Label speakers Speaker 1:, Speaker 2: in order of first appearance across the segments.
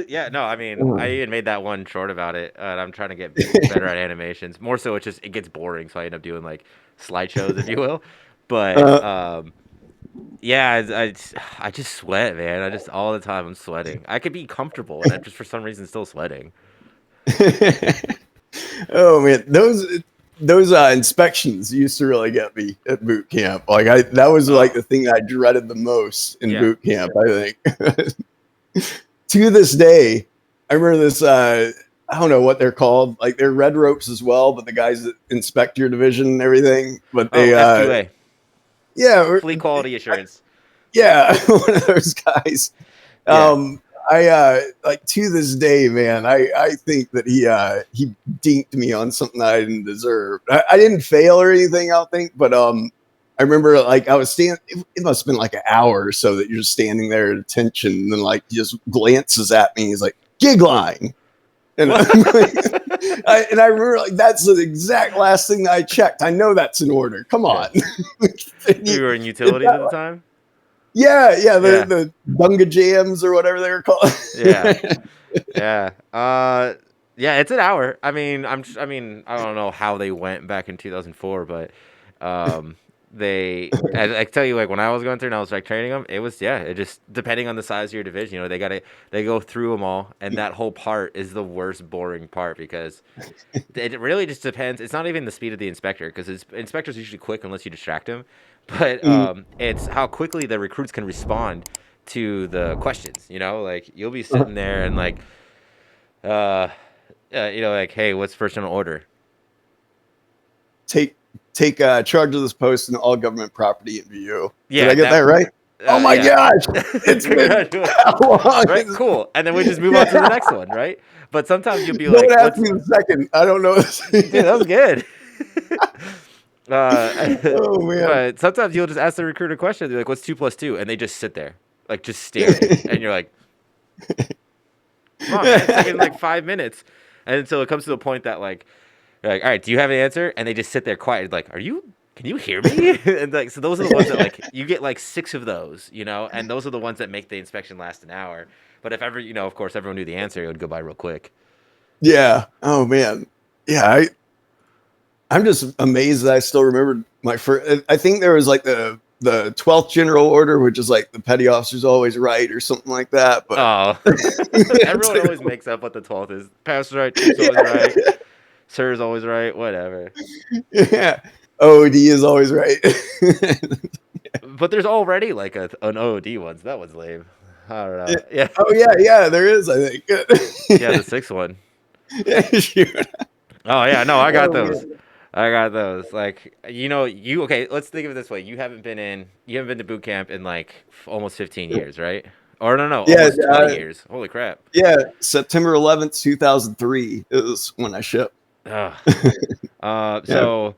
Speaker 1: Yeah, no, I mean, I even made that one short about it, and I'm trying to get better at animations. More so, it gets boring, so I end up doing like slideshows, if you will. But
Speaker 2: Uh,
Speaker 1: yeah, I just sweat, man. I just all the time I'm sweating. I could be comfortable, and I'm just for some reason still sweating.
Speaker 2: oh man, those inspections used to really get me at boot camp. Like that was like
Speaker 1: Oh,
Speaker 2: the thing I dreaded the most in
Speaker 1: yeah.
Speaker 2: boot camp. I think to this day, I remember this. I don't know what they're called. Like they're red ropes as well, but the guys that inspect your division and everything. But
Speaker 1: Oh,
Speaker 2: they,
Speaker 1: FQA,
Speaker 2: yeah,
Speaker 1: Fleet Quality Assurance.
Speaker 2: yeah, one of those guys.
Speaker 1: Yeah.
Speaker 2: Um, I like to this day, man. I think that he dinked me on something I didn't deserve. I didn't fail or anything, I don't think, but I remember like I was standing. It must have been like an hour or so that you're just standing there at attention, and then like he just glances at me. He's like, "Gig line," and
Speaker 1: What?
Speaker 2: I'm like, I remember like that's the exact last thing that I checked. I know that's an order. Come
Speaker 1: Yeah.
Speaker 2: on.
Speaker 1: We were in
Speaker 2: It's
Speaker 1: utilities at the
Speaker 2: that,
Speaker 1: time.
Speaker 2: yeah,
Speaker 1: Yeah.
Speaker 2: the Dunga Jams or whatever they were called.
Speaker 1: Yeah. Yeah. Yeah, it's an hour. I mean, I mean, I don't know how they went back in 2004, but um I tell you, like when I was going through and I was like training them, it was, yeah, it just depending on the size of your division, they go through them all, and that whole part is the worst boring part because it really just depends. It's not even the speed of the inspector because inspectors usually quick unless you distract them, but
Speaker 2: Mm,
Speaker 1: it's how quickly the recruits can respond to the questions. Like you'll be
Speaker 2: uh,
Speaker 1: sitting there and like, uh, like, hey, what's first on order?
Speaker 2: take take charge of this post and all government property in view. Did I
Speaker 1: Yeah,
Speaker 2: get that
Speaker 1: that.
Speaker 2: right? Oh my
Speaker 1: Yeah.
Speaker 2: gosh, it's been how
Speaker 1: Congratulations.
Speaker 2: long?
Speaker 1: Right, cool. And then we just move on to the
Speaker 2: Yeah.
Speaker 1: next one, right? But sometimes you'll be like,
Speaker 2: Don't ask
Speaker 1: "What's?"
Speaker 2: me the second. I don't know.
Speaker 1: Dude, that was good.
Speaker 2: Oh man.
Speaker 1: But sometimes you'll just ask the recruiter a question. They're like, "What's 2 plus 2?" And they just sit there, like just staring, and you're like, "Come on, man! It's taking like 5 minutes." And so it comes to the point that like, you're like, "All right, do you have an answer?" And they just sit there quiet, like, "Are you? Can you hear me?" And like, so those are the ones that like you get like six of those, and those are the ones that make the inspection last an hour. But if ever, of course, everyone knew the answer, it would go by real quick.
Speaker 2: Yeah. Oh man. Yeah. I'm just amazed that I still remembered my first. I think there was like the 12th general order, which is like the petty officer's always right or something like that. But
Speaker 1: Oh,
Speaker 2: it's
Speaker 1: everyone
Speaker 2: like,
Speaker 1: always makes up what the 12th is. Pastor's right, chief's always right, sir's always right, whatever.
Speaker 2: yeah. OD is always right.
Speaker 1: But there's already like an OOD one, so that one's lame. I don't know. Yeah,
Speaker 2: Oh yeah, there is. I think.
Speaker 1: yeah, the sixth one.
Speaker 2: Yeah, shoot.
Speaker 1: Oh yeah, no, I got
Speaker 2: Oh
Speaker 1: those.
Speaker 2: man.
Speaker 1: I got those. Like, you okay? Let's think of it this way: you haven't been to boot camp in like almost 15 years, right? Or no,
Speaker 2: Yeah,
Speaker 1: almost 20 years. Holy crap!
Speaker 2: yeah. September 11th, 2003 is when I shipped.
Speaker 1: Ugh.
Speaker 2: Yeah,
Speaker 1: So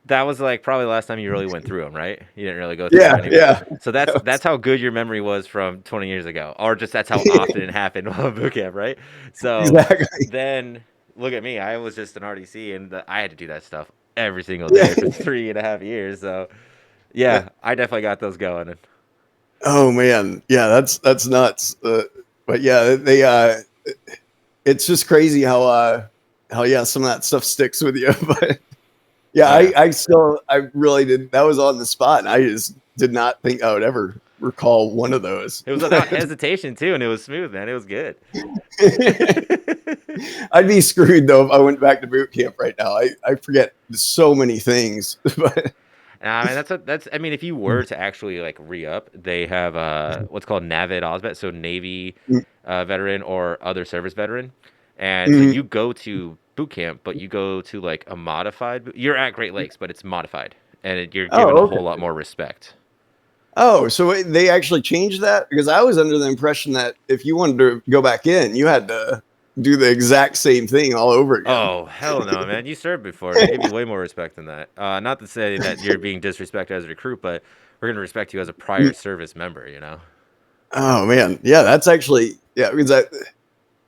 Speaker 1: that was like probably the last time you really went through them, right? You didn't really go through them
Speaker 2: yeah,
Speaker 1: anymore.
Speaker 2: yeah.
Speaker 1: So that's how good your memory was from 20 years ago, or just that's how often it happened while in boot camp, right? So
Speaker 2: Exactly.
Speaker 1: then look at me. I was just an RDC, and I had to do that stuff every single day
Speaker 2: Yeah.
Speaker 1: for 3.5 years. So yeah, I definitely got those going.
Speaker 2: Oh man, yeah. That's nuts. But yeah, they. It's just crazy how yeah some of that stuff sticks with you. But yeah,
Speaker 1: Oh yeah,
Speaker 2: I really did. That was on the spot, and I just did not think I would ever recall one of those.
Speaker 1: it was without hesitation too, and it was smooth, man. It was good.
Speaker 2: I'd be screwed though if I went back to boot camp right now. I forget so many things. But
Speaker 1: I mean, that's. I mean, if you were to actually like re-up, they have what's called NAVID OSBET, so Navy veteran or other service veteran, and so
Speaker 2: mm,
Speaker 1: you go to boot camp, but you go to like a modified. You're at Great Lakes, but it's modified, and you're given a
Speaker 2: oh,
Speaker 1: whole
Speaker 2: okay.
Speaker 1: lot more respect.
Speaker 2: Oh, so they actually changed that? Because I was under the impression that if you wanted to go back in, you had to do the exact same thing all over again.
Speaker 1: Oh hell no, man! You served before. They give you way more respect than that. Not to say that you're being disrespected as a recruit, but we're gonna respect you as a prior service member.
Speaker 2: Oh man, yeah, that's actually yeah. Because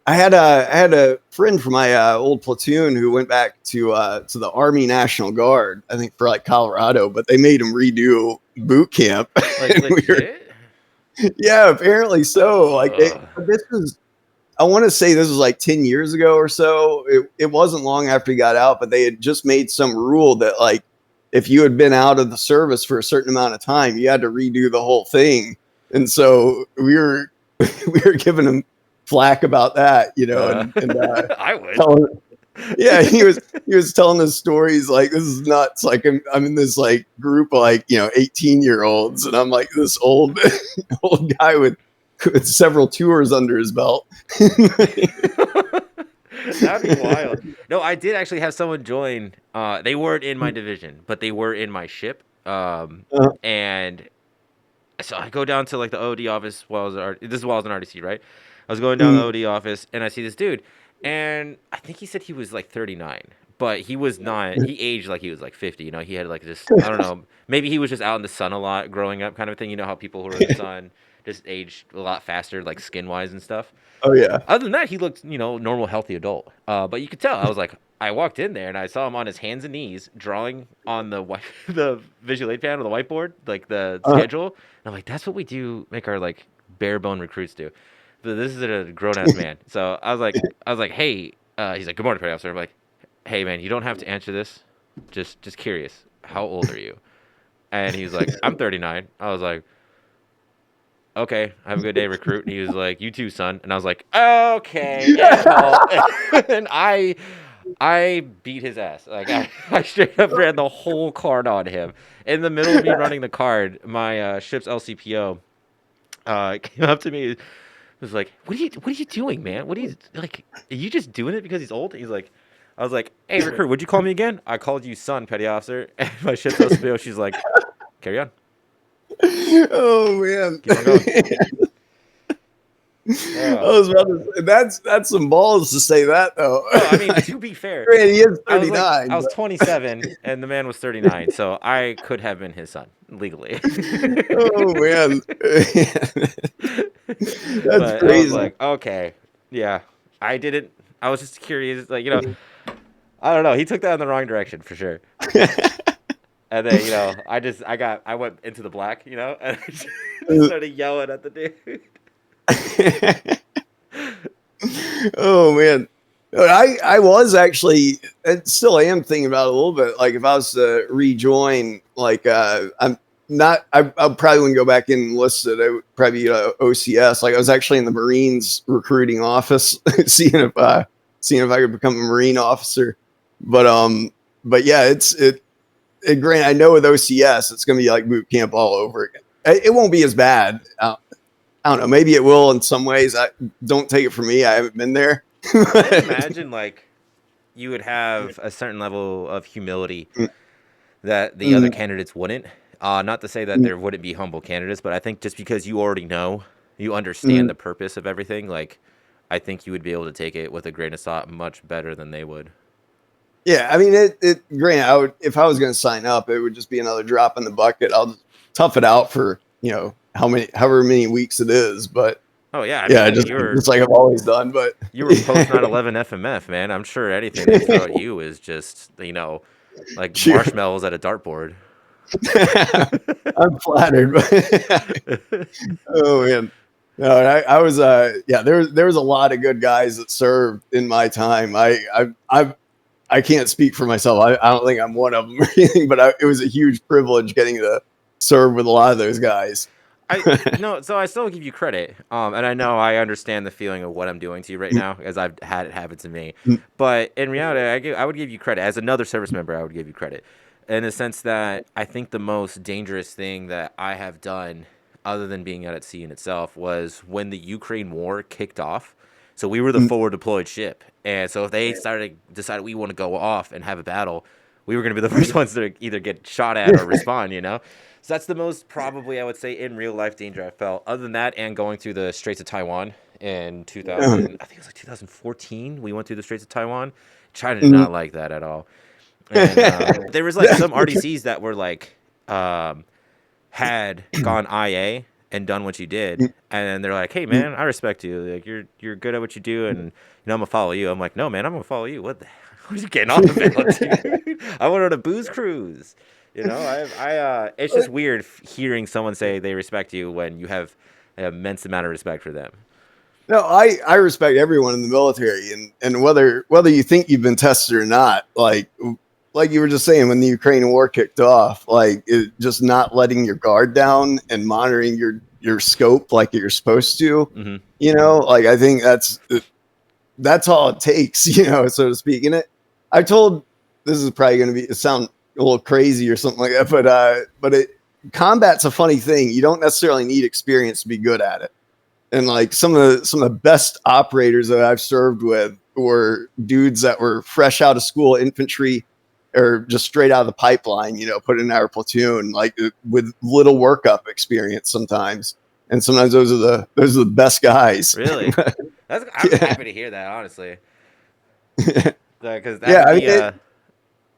Speaker 2: I had a friend from my old platoon who went back to the Army National Guard, I think for like Colorado, but they made him redo boot camp.
Speaker 1: Like
Speaker 2: And we were,
Speaker 1: legit.
Speaker 2: yeah, apparently so. Like
Speaker 1: Ugh.
Speaker 2: but this was I want to say this was like 10 years ago or so. It wasn't long after he got out, but they had just made some rule that like if you had been out of the service for a certain amount of time, you had to redo the whole thing. And so we were we were giving him flack about that, you know, and
Speaker 1: I would.
Speaker 2: telling, yeah, he was telling us stories like this is nuts. Like I'm in this like group of like 18-year-olds, and I'm like this old old guy with several tours under his belt.
Speaker 1: That'd be wild. No, I did actually have someone join. They weren't in my division, but they were in my ship. And so I go down to like the OD office while I was this is while I was in RDC, right? I was going down to the OD office and I see this dude, and I think he said he was like 39, but he was not. He aged like he was like 50. You know, he had like just I don't know. Maybe he was just out in the sun a lot growing up, kind of thing. You know how people who are in the sun just age a lot faster, like skin wise and stuff.
Speaker 2: Oh yeah.
Speaker 1: Other than that, he looked, normal, healthy adult. But you could tell. I was like, I walked in there and I saw him on his hands and knees drawing on the the visual aid panel, the whiteboard, like the schedule. And I'm like, that's what we do. Make our like bare bone recruits do. But this is a grown ass man. So I was like, hey. He's like, good morning, petty officer. I'm like, hey man, you don't have to answer this. Just curious. How old are you? And he was like, I'm 39. I was like, okay, have a good day, recruit. And he was like, you too, son. And I was like, okay, asshole. And I beat his ass. Like I straight up ran the whole card on him. In the middle of me running the card, my ship's LCPO came up to me. Was like, what are you doing, man? What are you like? Are you just doing it because he's old? He's like, I was like, hey, recruit, would you call me again? I called you son, petty officer. And my ship's LCPO, she's like, carry on.
Speaker 2: Oh man.
Speaker 1: Keep on going.
Speaker 2: I was about to say, that's some balls to say that though.
Speaker 1: Oh, I mean, to be fair,
Speaker 2: he is 39.
Speaker 1: I was 27 and the man was 39, so I could have been his son legally.
Speaker 2: Oh man. That's crazy.
Speaker 1: I was like, okay, yeah, I didn't. I was just curious, like I don't know. He took that in the wrong direction for sure. And then I went into the black, and I just started yelling at the dude.
Speaker 2: Oh man, I was actually, and still am thinking about it a little bit. Like if I was to rejoin, like I'm not, I probably wouldn't go back in enlisted. I would probably be OCS. Like I was actually in the Marines recruiting office, seeing if I could become a Marine officer. But yeah, Grant, I know with OCS, it's going to be like boot camp all over again. It won't be as bad. I don't know. Maybe it will in some ways. I don't take it from me. I haven't been there.
Speaker 1: I imagine like you would have a certain level of humility that the other candidates wouldn't. Not to say that there wouldn't be humble candidates, but I think just because you already know, you understand the purpose of everything, like I think you would be able to take it with a grain of salt much better than they would.
Speaker 2: Yeah, I mean, Grant, if I was going to sign up, it would just be another drop in the bucket. I'll just tough it out for however many weeks it is. But
Speaker 1: oh yeah,
Speaker 2: just like I've always done. But
Speaker 1: you were post 9/11 FMF, man. I'm sure anything they throw at you is just like marshmallows at a dartboard.
Speaker 2: I'm flattered. But oh man. No, I was there was a lot of good guys that served in my time. I can't speak for myself. I don't think I'm one of them or anything, but it was a huge privilege getting to serve with a lot of those guys.
Speaker 1: So I still give you credit. And I know I understand the feeling of what I'm doing to you right now, as I've had it happen to me. But in reality, I would give you credit. As another service member, I would give you credit. In the sense that I think the most dangerous thing that I have done, other than being out at sea in itself, was when the Ukraine war kicked off. So we were the forward deployed ship. And so if they decided we want to go off and have a battle, we were going to be the first ones to either get shot at or respond, So that's the most probably, I would say, in real life danger I felt. Other than that, and going through the Straits of Taiwan in 2000, I think it was like 2014, we went through the Straits of Taiwan. China did not like that at all. And there was like some RDCs that were like, had gone IA and done what you did, and they're like, hey man, I respect you, like you're good at what you do, and I'm gonna follow you. I'm like, no man, I'm gonna follow you. What are you getting off about, dude? I went on a booze cruise. It's just weird hearing someone say they respect you when you have an immense amount of respect for them.
Speaker 2: No, I respect everyone in the military, and whether you think you've been tested or not, like you were just saying when the Ukraine war kicked off, just not letting your guard down and monitoring your scope like you're supposed to,
Speaker 1: Hmm.
Speaker 2: like I think that's all it takes, so to speak. And I told this is probably going to sound a little crazy or something like that, but combat's a funny thing. You don't necessarily need experience to be good at it. And like some of the best operators that I've served with were dudes that were fresh out of school, infantry, or just straight out of the pipeline, put in our platoon, like with little workup experience sometimes. And sometimes those are the best guys.
Speaker 1: Really? I'm
Speaker 2: Yeah.
Speaker 1: happy to hear that, honestly, because that
Speaker 2: Yeah.
Speaker 1: would
Speaker 2: I mean,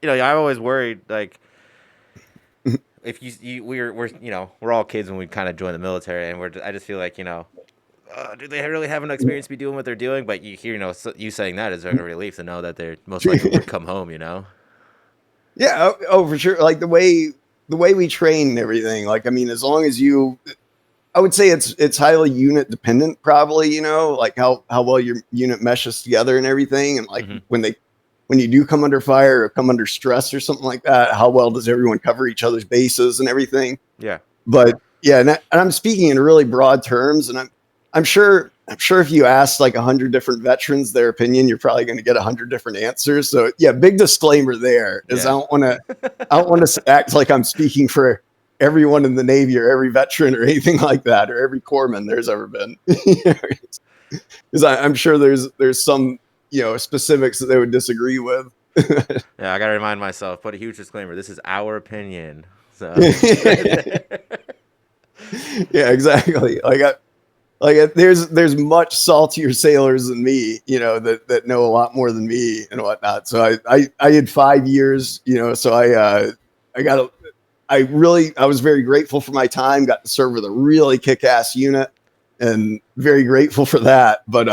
Speaker 1: be I'm always worried like if we're we're all kids when we kind of join the military, and I just feel like do they really have enough experience to be doing what they're doing? But you hear, you saying that is like a relief to know that they most likely would come home.
Speaker 2: yeah. For sure. Like the way we train and everything. Like, I mean, as long as I would say it's highly unit dependent, probably. Like how well your unit meshes together and everything, and like
Speaker 1: Hmm.
Speaker 2: when you do come under fire or come under stress or something like that, how well does everyone cover each other's bases and everything?
Speaker 1: Yeah.
Speaker 2: But yeah, and I'm speaking in really broad terms, and I'm sure if you ask like 100 different veterans their opinion, you're probably going to get 100 different answers. So yeah, big disclaimer there is
Speaker 1: Yeah.
Speaker 2: I don't want to act like I'm speaking for everyone in the Navy or every veteran or anything like that, or every corpsman there's ever been. Because I'm sure there's some specifics that they would disagree with.
Speaker 1: Yeah, I gotta remind myself. Put a huge disclaimer. This is our opinion. So.
Speaker 2: Yeah, exactly. There's much saltier sailors than me, that know a lot more than me and whatnot. So I did 5 years, so I got a I was very grateful for my time. Got to serve with a really kick-ass unit, and very grateful for that. But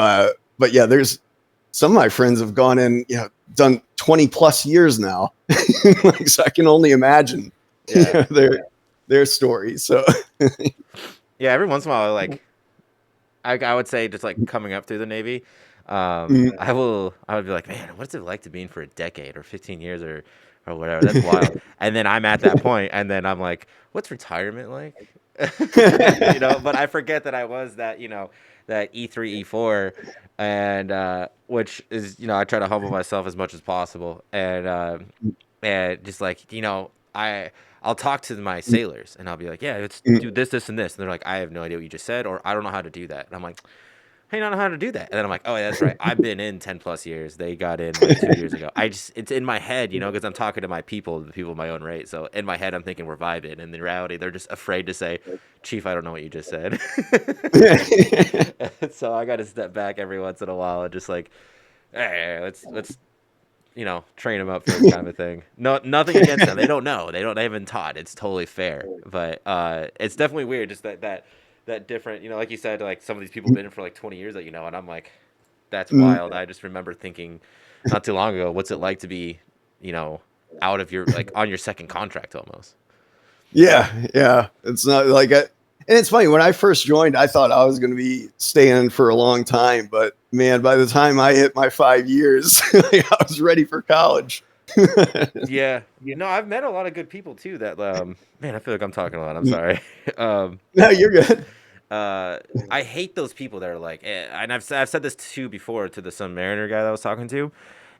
Speaker 2: yeah, there's some of my friends have gone in, done 20 plus years now. Like, so I can only imagine,
Speaker 1: Yeah.
Speaker 2: their stories. So
Speaker 1: Yeah. Every once in a while, like I would say, just like coming up through the Navy,
Speaker 2: mm.
Speaker 1: I would be like, man, what's it like to be in for a decade or 15 years or whatever? That's wild. And then I'm at that point, and then I'm like, what's retirement like? But I forget that I was that that E3 E4, and which is I try to humble myself as much as possible, and just like I'll talk to my sailors and I'll be like, yeah, let's do this, and this. And they're like, I have no idea what you just said, or I don't know how to do that. And I'm like, how do you not know how to do that? And then I'm like, oh, yeah, that's right. I've been in 10 plus years. They got in like 2 years ago. It's in my head, because I'm talking to my people, the people of my own rate. So in my head, I'm thinking we're vibing. And in reality, they're just afraid to say, Chief, I don't know what you just said. So I got to step back every once in a while and just like, hey, let's train them up for this kind of thing. No, nothing against them. They don't know. They haven't taught. It's totally fair. But it's definitely weird. Just that different. Like you said, like some of these people have been in for like 20 years. That and I'm like, that's wild. I just remember thinking, not too long ago, what's it like to be, you know, out of your like on your second contract almost.
Speaker 2: Yeah. It's not like and it's funny when I first joined, I thought I was going to be staying for a long time, but man, by the time I hit my 5 years, like, I was ready for college.
Speaker 1: Yeah. No, I've met a lot of good people too. That man, I feel like I'm talking a lot. I'm sorry. um,
Speaker 2: No, you're good.
Speaker 1: uh, I hate those people that are like, and I've said this too before to the Sun Mariner guy that I was talking to,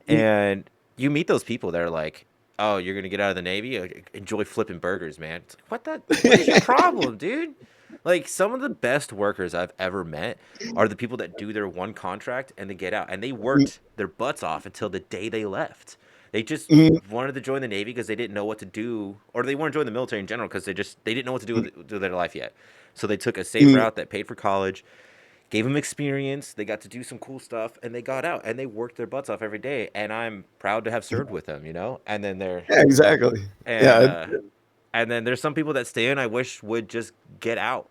Speaker 1: and you meet those people that are like, oh, you're gonna get out of the Navy, enjoy flipping burgers, man. It's like, what is your problem, dude? Like some of the best workers I've ever met are the people that do their one contract and they get out, and they worked their butts off until the day they left. They just wanted to join the Navy because they didn't know what to do, or they weren't joining the military in general because they didn't know what to do with their life yet. So they took a safe route that paid for college, gave them experience. They got to do some cool stuff, and they got out and they worked their butts off every day. And I'm proud to have served with them, And then
Speaker 2: Yeah, exactly.
Speaker 1: and
Speaker 2: Yeah.
Speaker 1: uh, and then there's some people that stay in. I wish would just get out.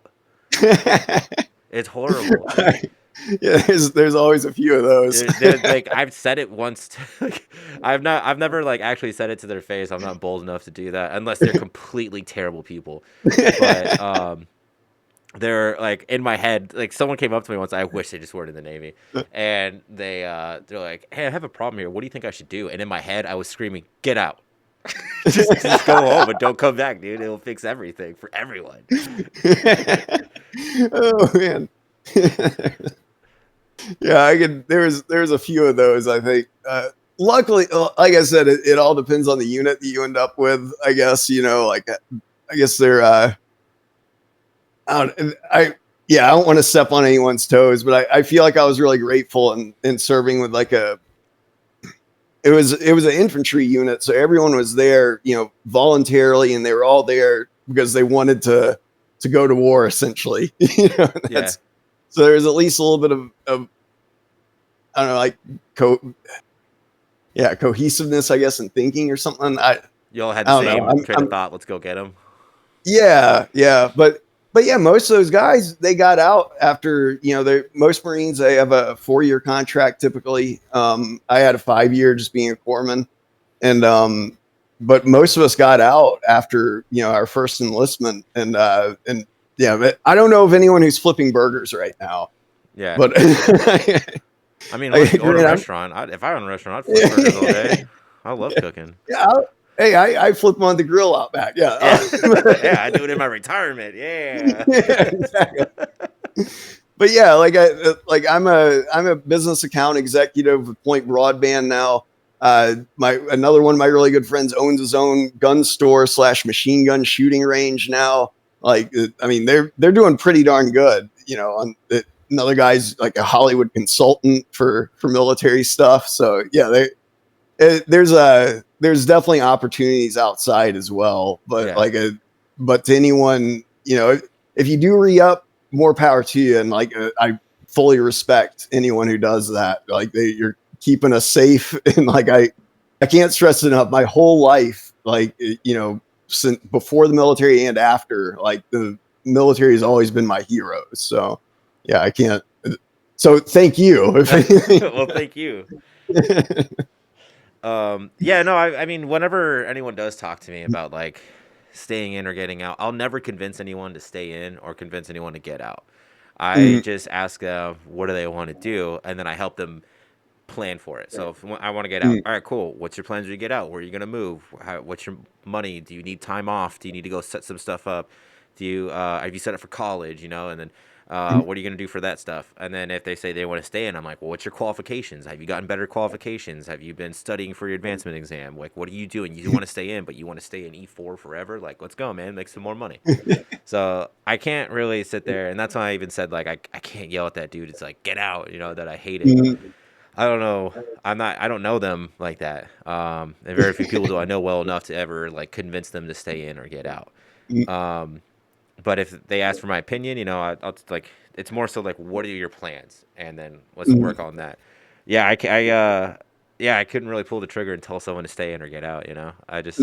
Speaker 1: It's horrible.
Speaker 2: Yeah, there's always a few of those.
Speaker 1: Like I've said it once. Like, I've never like actually said it to their face. I'm not bold enough to do that unless they're completely terrible people. But they're like in my head. Like someone came up to me once. I wish they just weren't in the Navy, and they're like, "Hey, I have a problem here. What do you think I should do?" And in my head, I was screaming, "Get out! just go home and don't come back, dude. It'll fix everything for everyone."
Speaker 2: Oh man. Yeah, I could. There's a few of those. I think. Luckily, like I said, it all depends on the unit that you end up with. I guess like I guess they're. I don't. Yeah, I don't want to step on anyone's toes, but I feel like I was really grateful in serving with like a. It was an infantry unit, so everyone was there, voluntarily, and they were all there because they wanted to go to war, essentially.
Speaker 1: Yeah,
Speaker 2: So there's at least a little bit of I don't know, like cohesiveness, I guess, in thinking or something.
Speaker 1: y'all had the
Speaker 2: I don't know.
Speaker 1: same train of thought. Let's go get them.
Speaker 2: Yeah, but yeah, most of those guys they got out after most Marines they have a 4-year contract typically. I had a 5-year just being a corpsman, and but most of us got out after our first enlistment, and yeah, but I don't know of anyone who's flipping burgers right now.
Speaker 1: Yeah,
Speaker 2: But
Speaker 1: I mean, unless you own a restaurant, if I own a restaurant, I'd flip burgers all day. I love cooking.
Speaker 2: Yeah, hey, I flip them on the grill out back. Yeah,
Speaker 1: yeah, I do it in my retirement. Yeah,
Speaker 2: yeah, exactly. But yeah, I'm a business account executive with Point Broadband now. Another one of my really good friends owns his own gun store / machine gun shooting range now. I mean, they're doing pretty darn good. Another guy's like a Hollywood consultant for military stuff. So yeah, there's definitely opportunities outside as well. But
Speaker 1: yeah.
Speaker 2: but to anyone, if you do re-up, more power to you. And I fully respect anyone who does that. You're keeping us safe. And I can't stress it enough. My whole life, since before the military and after, the military has always been my heroes. So yeah, I can't. So thank you.
Speaker 1: Well, thank you. Yeah, no, I mean, whenever anyone does talk to me about like staying in or getting out, I'll never convince anyone to stay in or convince anyone to get out. I just ask them what do they want to do, and then I help them plan for it. So if I want to get out, all right, cool. What's your plans to get out? Where are you gonna move? What's your money? Do you need time off? Do you need to go set some stuff up? Do you have you set up for college? And then what are you gonna do for that stuff? And then if they say they want to stay in, I'm like, well, what's your qualifications? Have you gotten better qualifications? Have you been studying for your advancement exam? Like, what are you doing? You want to stay in, but you want to stay in E4 forever? Like, let's go, man. Make some more money. So I can't really sit there, and that's why I even said like I can't yell at that dude. It's like get out, that I hate it. I don't know. I don't know them like that. And very few people do I know well enough to ever like convince them to stay in or get out. But if they ask for my opinion, I'll like it's more so like what are your plans, and then let's work on that. Yeah, I couldn't really pull the trigger and tell someone to stay in or get out. I just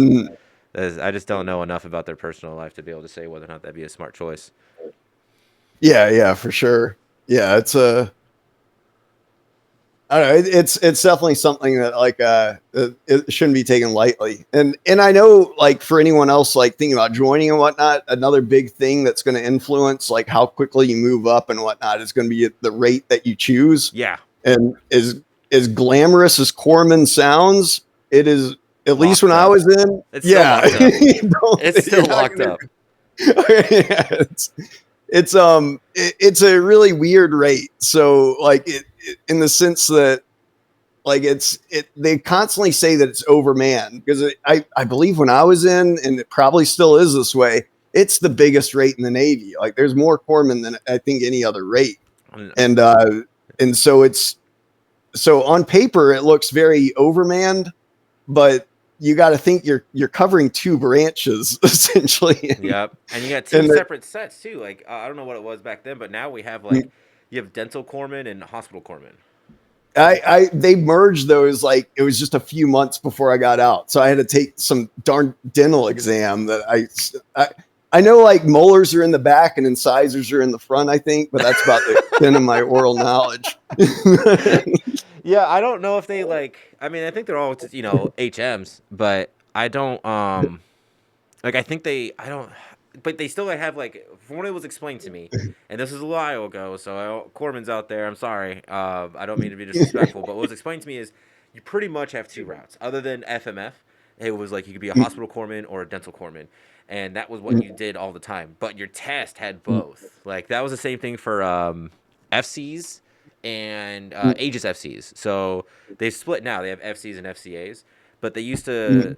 Speaker 1: don't know enough about their personal life to be able to say whether or not that'd be a smart choice.
Speaker 2: Yeah, for sure. Yeah, it's I don't know. It's definitely something that it shouldn't be taken lightly. And I know for anyone else thinking about joining and whatnot, another big thing that's going to influence how quickly you move up and whatnot is going to be the rate that you choose.
Speaker 1: Yeah.
Speaker 2: And as glamorous as Corman sounds, it is at least when
Speaker 1: up.
Speaker 2: I was in.
Speaker 1: It's still locked up.
Speaker 2: Yeah, it's a really weird rate. So in the sense that they constantly say that it's overmanned because I believe when I was in, and it probably still is this way, it's the biggest rate in the Navy. There's more corpsmen than I think any other rate. And so on paper it looks very overmanned, but you got to think you're covering 2 branches essentially.
Speaker 1: Yep, and you got 2 separate sets too. I don't know what it was back then, but now we have you have dental corpsman and hospital corpsman.
Speaker 2: They merged those it was just a few months before I got out, so I had to take some darn dental exam that I know molars are in the back and incisors are in the front, I think, but that's about the extent of my oral knowledge.
Speaker 1: Yeah, I don't know if they I mean, I think they're all HMs, but I don't I think I don't but they still have like from what it was explained to me, and this is a while ago. So Corman's out there. I'm sorry. I don't mean to be disrespectful, but what was explained to me is you pretty much have two routes other than FMF. It was like you could be a hospital corpsman or a dental corpsman, and that was what you did all the time. But your test had both. Like that was the same thing for FCs and Aegis FCs. So they split now. They have FCs and FCAs, but they used to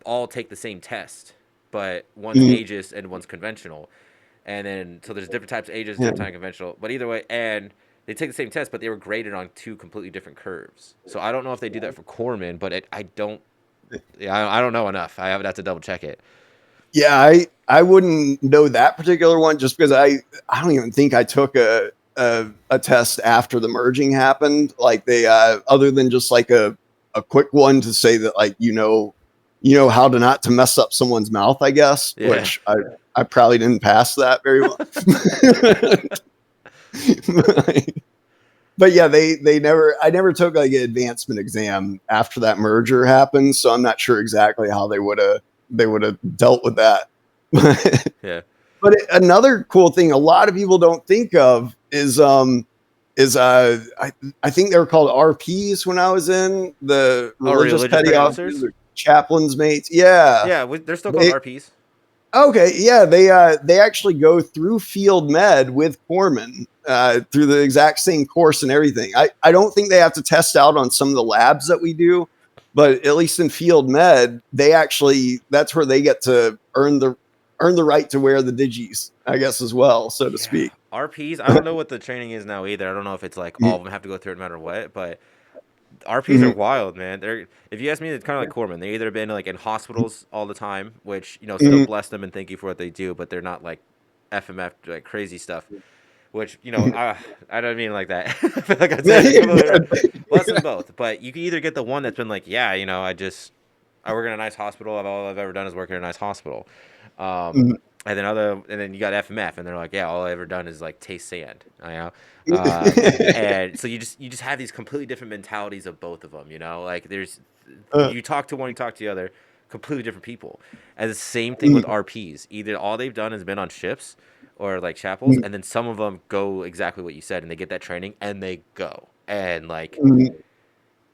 Speaker 1: all take the same test, but one's Aegis and one's conventional. And then so there's different types of Aegis, different type of conventional. But either way, and they take the same test, but they were graded on two completely different curves. So I don't know if they do that for Corman, but I don't. Yeah, I don't know enough. I would have to double check it.
Speaker 2: Yeah, I wouldn't know that particular one just because I don't even think I took a test after the merging happened. Like they other than just like a quick one to say that like you know how to not to mess up someone's mouth, I guess,
Speaker 1: Yeah.
Speaker 2: which I probably didn't pass that very well. But yeah, I never took like an advancement exam after that merger happened, so I'm not sure exactly how they would have dealt with that.
Speaker 1: Yeah.
Speaker 2: But another cool thing a lot of people don't think of is I think they were called RPs when I was in the religious petty officers, chaplains mates.
Speaker 1: Yeah, they're still called RPs.
Speaker 2: Okay, yeah, they actually go through field med with Corman through the exact same course and everything. I don't think they have to test out on some of the labs that we do, but at least in field med, that's where they get to earn the right to wear the digis, I guess, as well, so to speak.
Speaker 1: RPs, I don't know what the training is now either. I don't know if it's like all of them have to go through it no matter what, but RPs are wild, man. If you ask me, it's kind of like Corman. They either been like in hospitals all the time, which still bless them and thank you for what they do, but they're not like FMF like crazy stuff. Which I don't mean like that. I feel like I said bless them both. But you can either get the one that's been like, yeah, I work in a nice hospital. All I've ever done is work in a nice hospital. And then you got FMF, and they're like, yeah, all I've ever done is like taste sand. And so you just have these completely different mentalities of both of them. Like you talk to one, you talk to the other, completely different people. And the same thing with RPs. Either all they've done has been on ships or like chapels, and then some of them go exactly what you said, and they get that training and they go and like.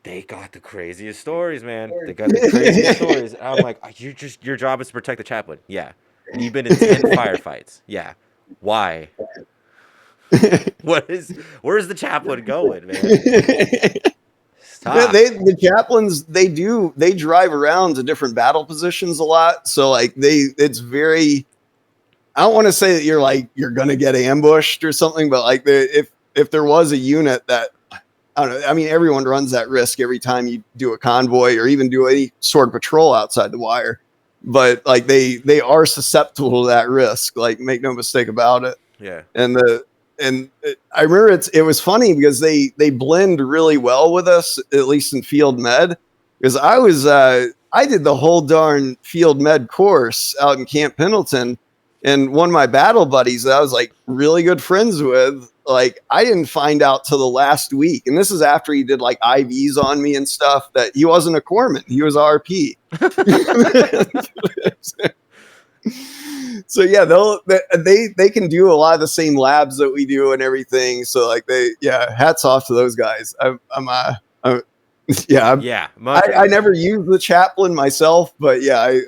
Speaker 1: They got the craziest stories, man. They got the craziest stories. And I'm like, your job is to protect the chaplain. Yeah. And you've been in 10 firefights. Yeah. Why? Where's the chaplain going, man? Stop.
Speaker 2: The chaplains, they drive around to different battle positions a lot. So like it's very, I don't want to say that you're going to get ambushed or something, but like if there was a unit that, I don't know. I mean, everyone runs that risk every time you do a convoy or even do any sort of patrol outside the wire. But like they are susceptible to that risk. Like, make no mistake about it.
Speaker 1: Yeah.
Speaker 2: I remember it was funny because they blend really well with us, at least in field med. Because I did the whole darn field med course out in Camp Pendleton, and one of my battle buddies that I was like really good friends with, like I didn't find out till the last week, and this is after he did like IVs on me and stuff, that he wasn't a corpsman, he was RP. So yeah, they can do a lot of the same labs that we do and everything. So like hats off to those guys. I never used the chaplain myself, but yeah,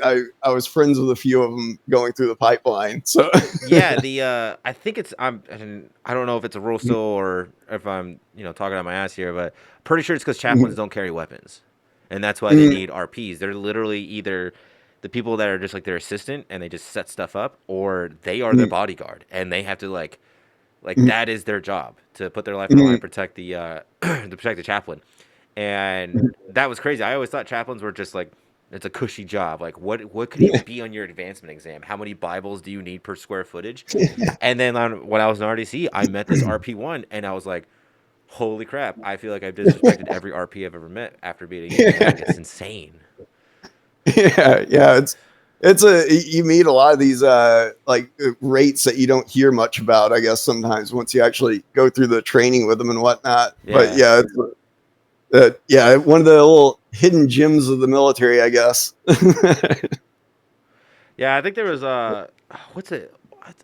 Speaker 2: I was friends with a few of them going through the pipeline. So
Speaker 1: yeah, I think I don't know if it's a rule still or if I'm talking out my ass here, but pretty sure it's because chaplains don't carry weapons, and that's why they need RPs. They're literally either the people that are just like their assistant and they just set stuff up, or they are their bodyguard and they have to like that is their job, to put their life on the line, protect the to protect the chaplain. And that was crazy. I always thought chaplains were just like, it's a cushy job. Like what could even be on your advancement exam? How many Bibles do you need per square footage? And then when I was in RDC, I met this RP1 and I was like, holy crap, I feel like I've disrespected every RP I've ever met after being it's insane.
Speaker 2: Yeah, you meet a lot of these like rates that you don't hear much about, I guess, sometimes once you actually go through the training with them and whatnot. Yeah. But yeah, one of the little hidden gems of the military, I guess.
Speaker 1: Yeah, I think there was what's it?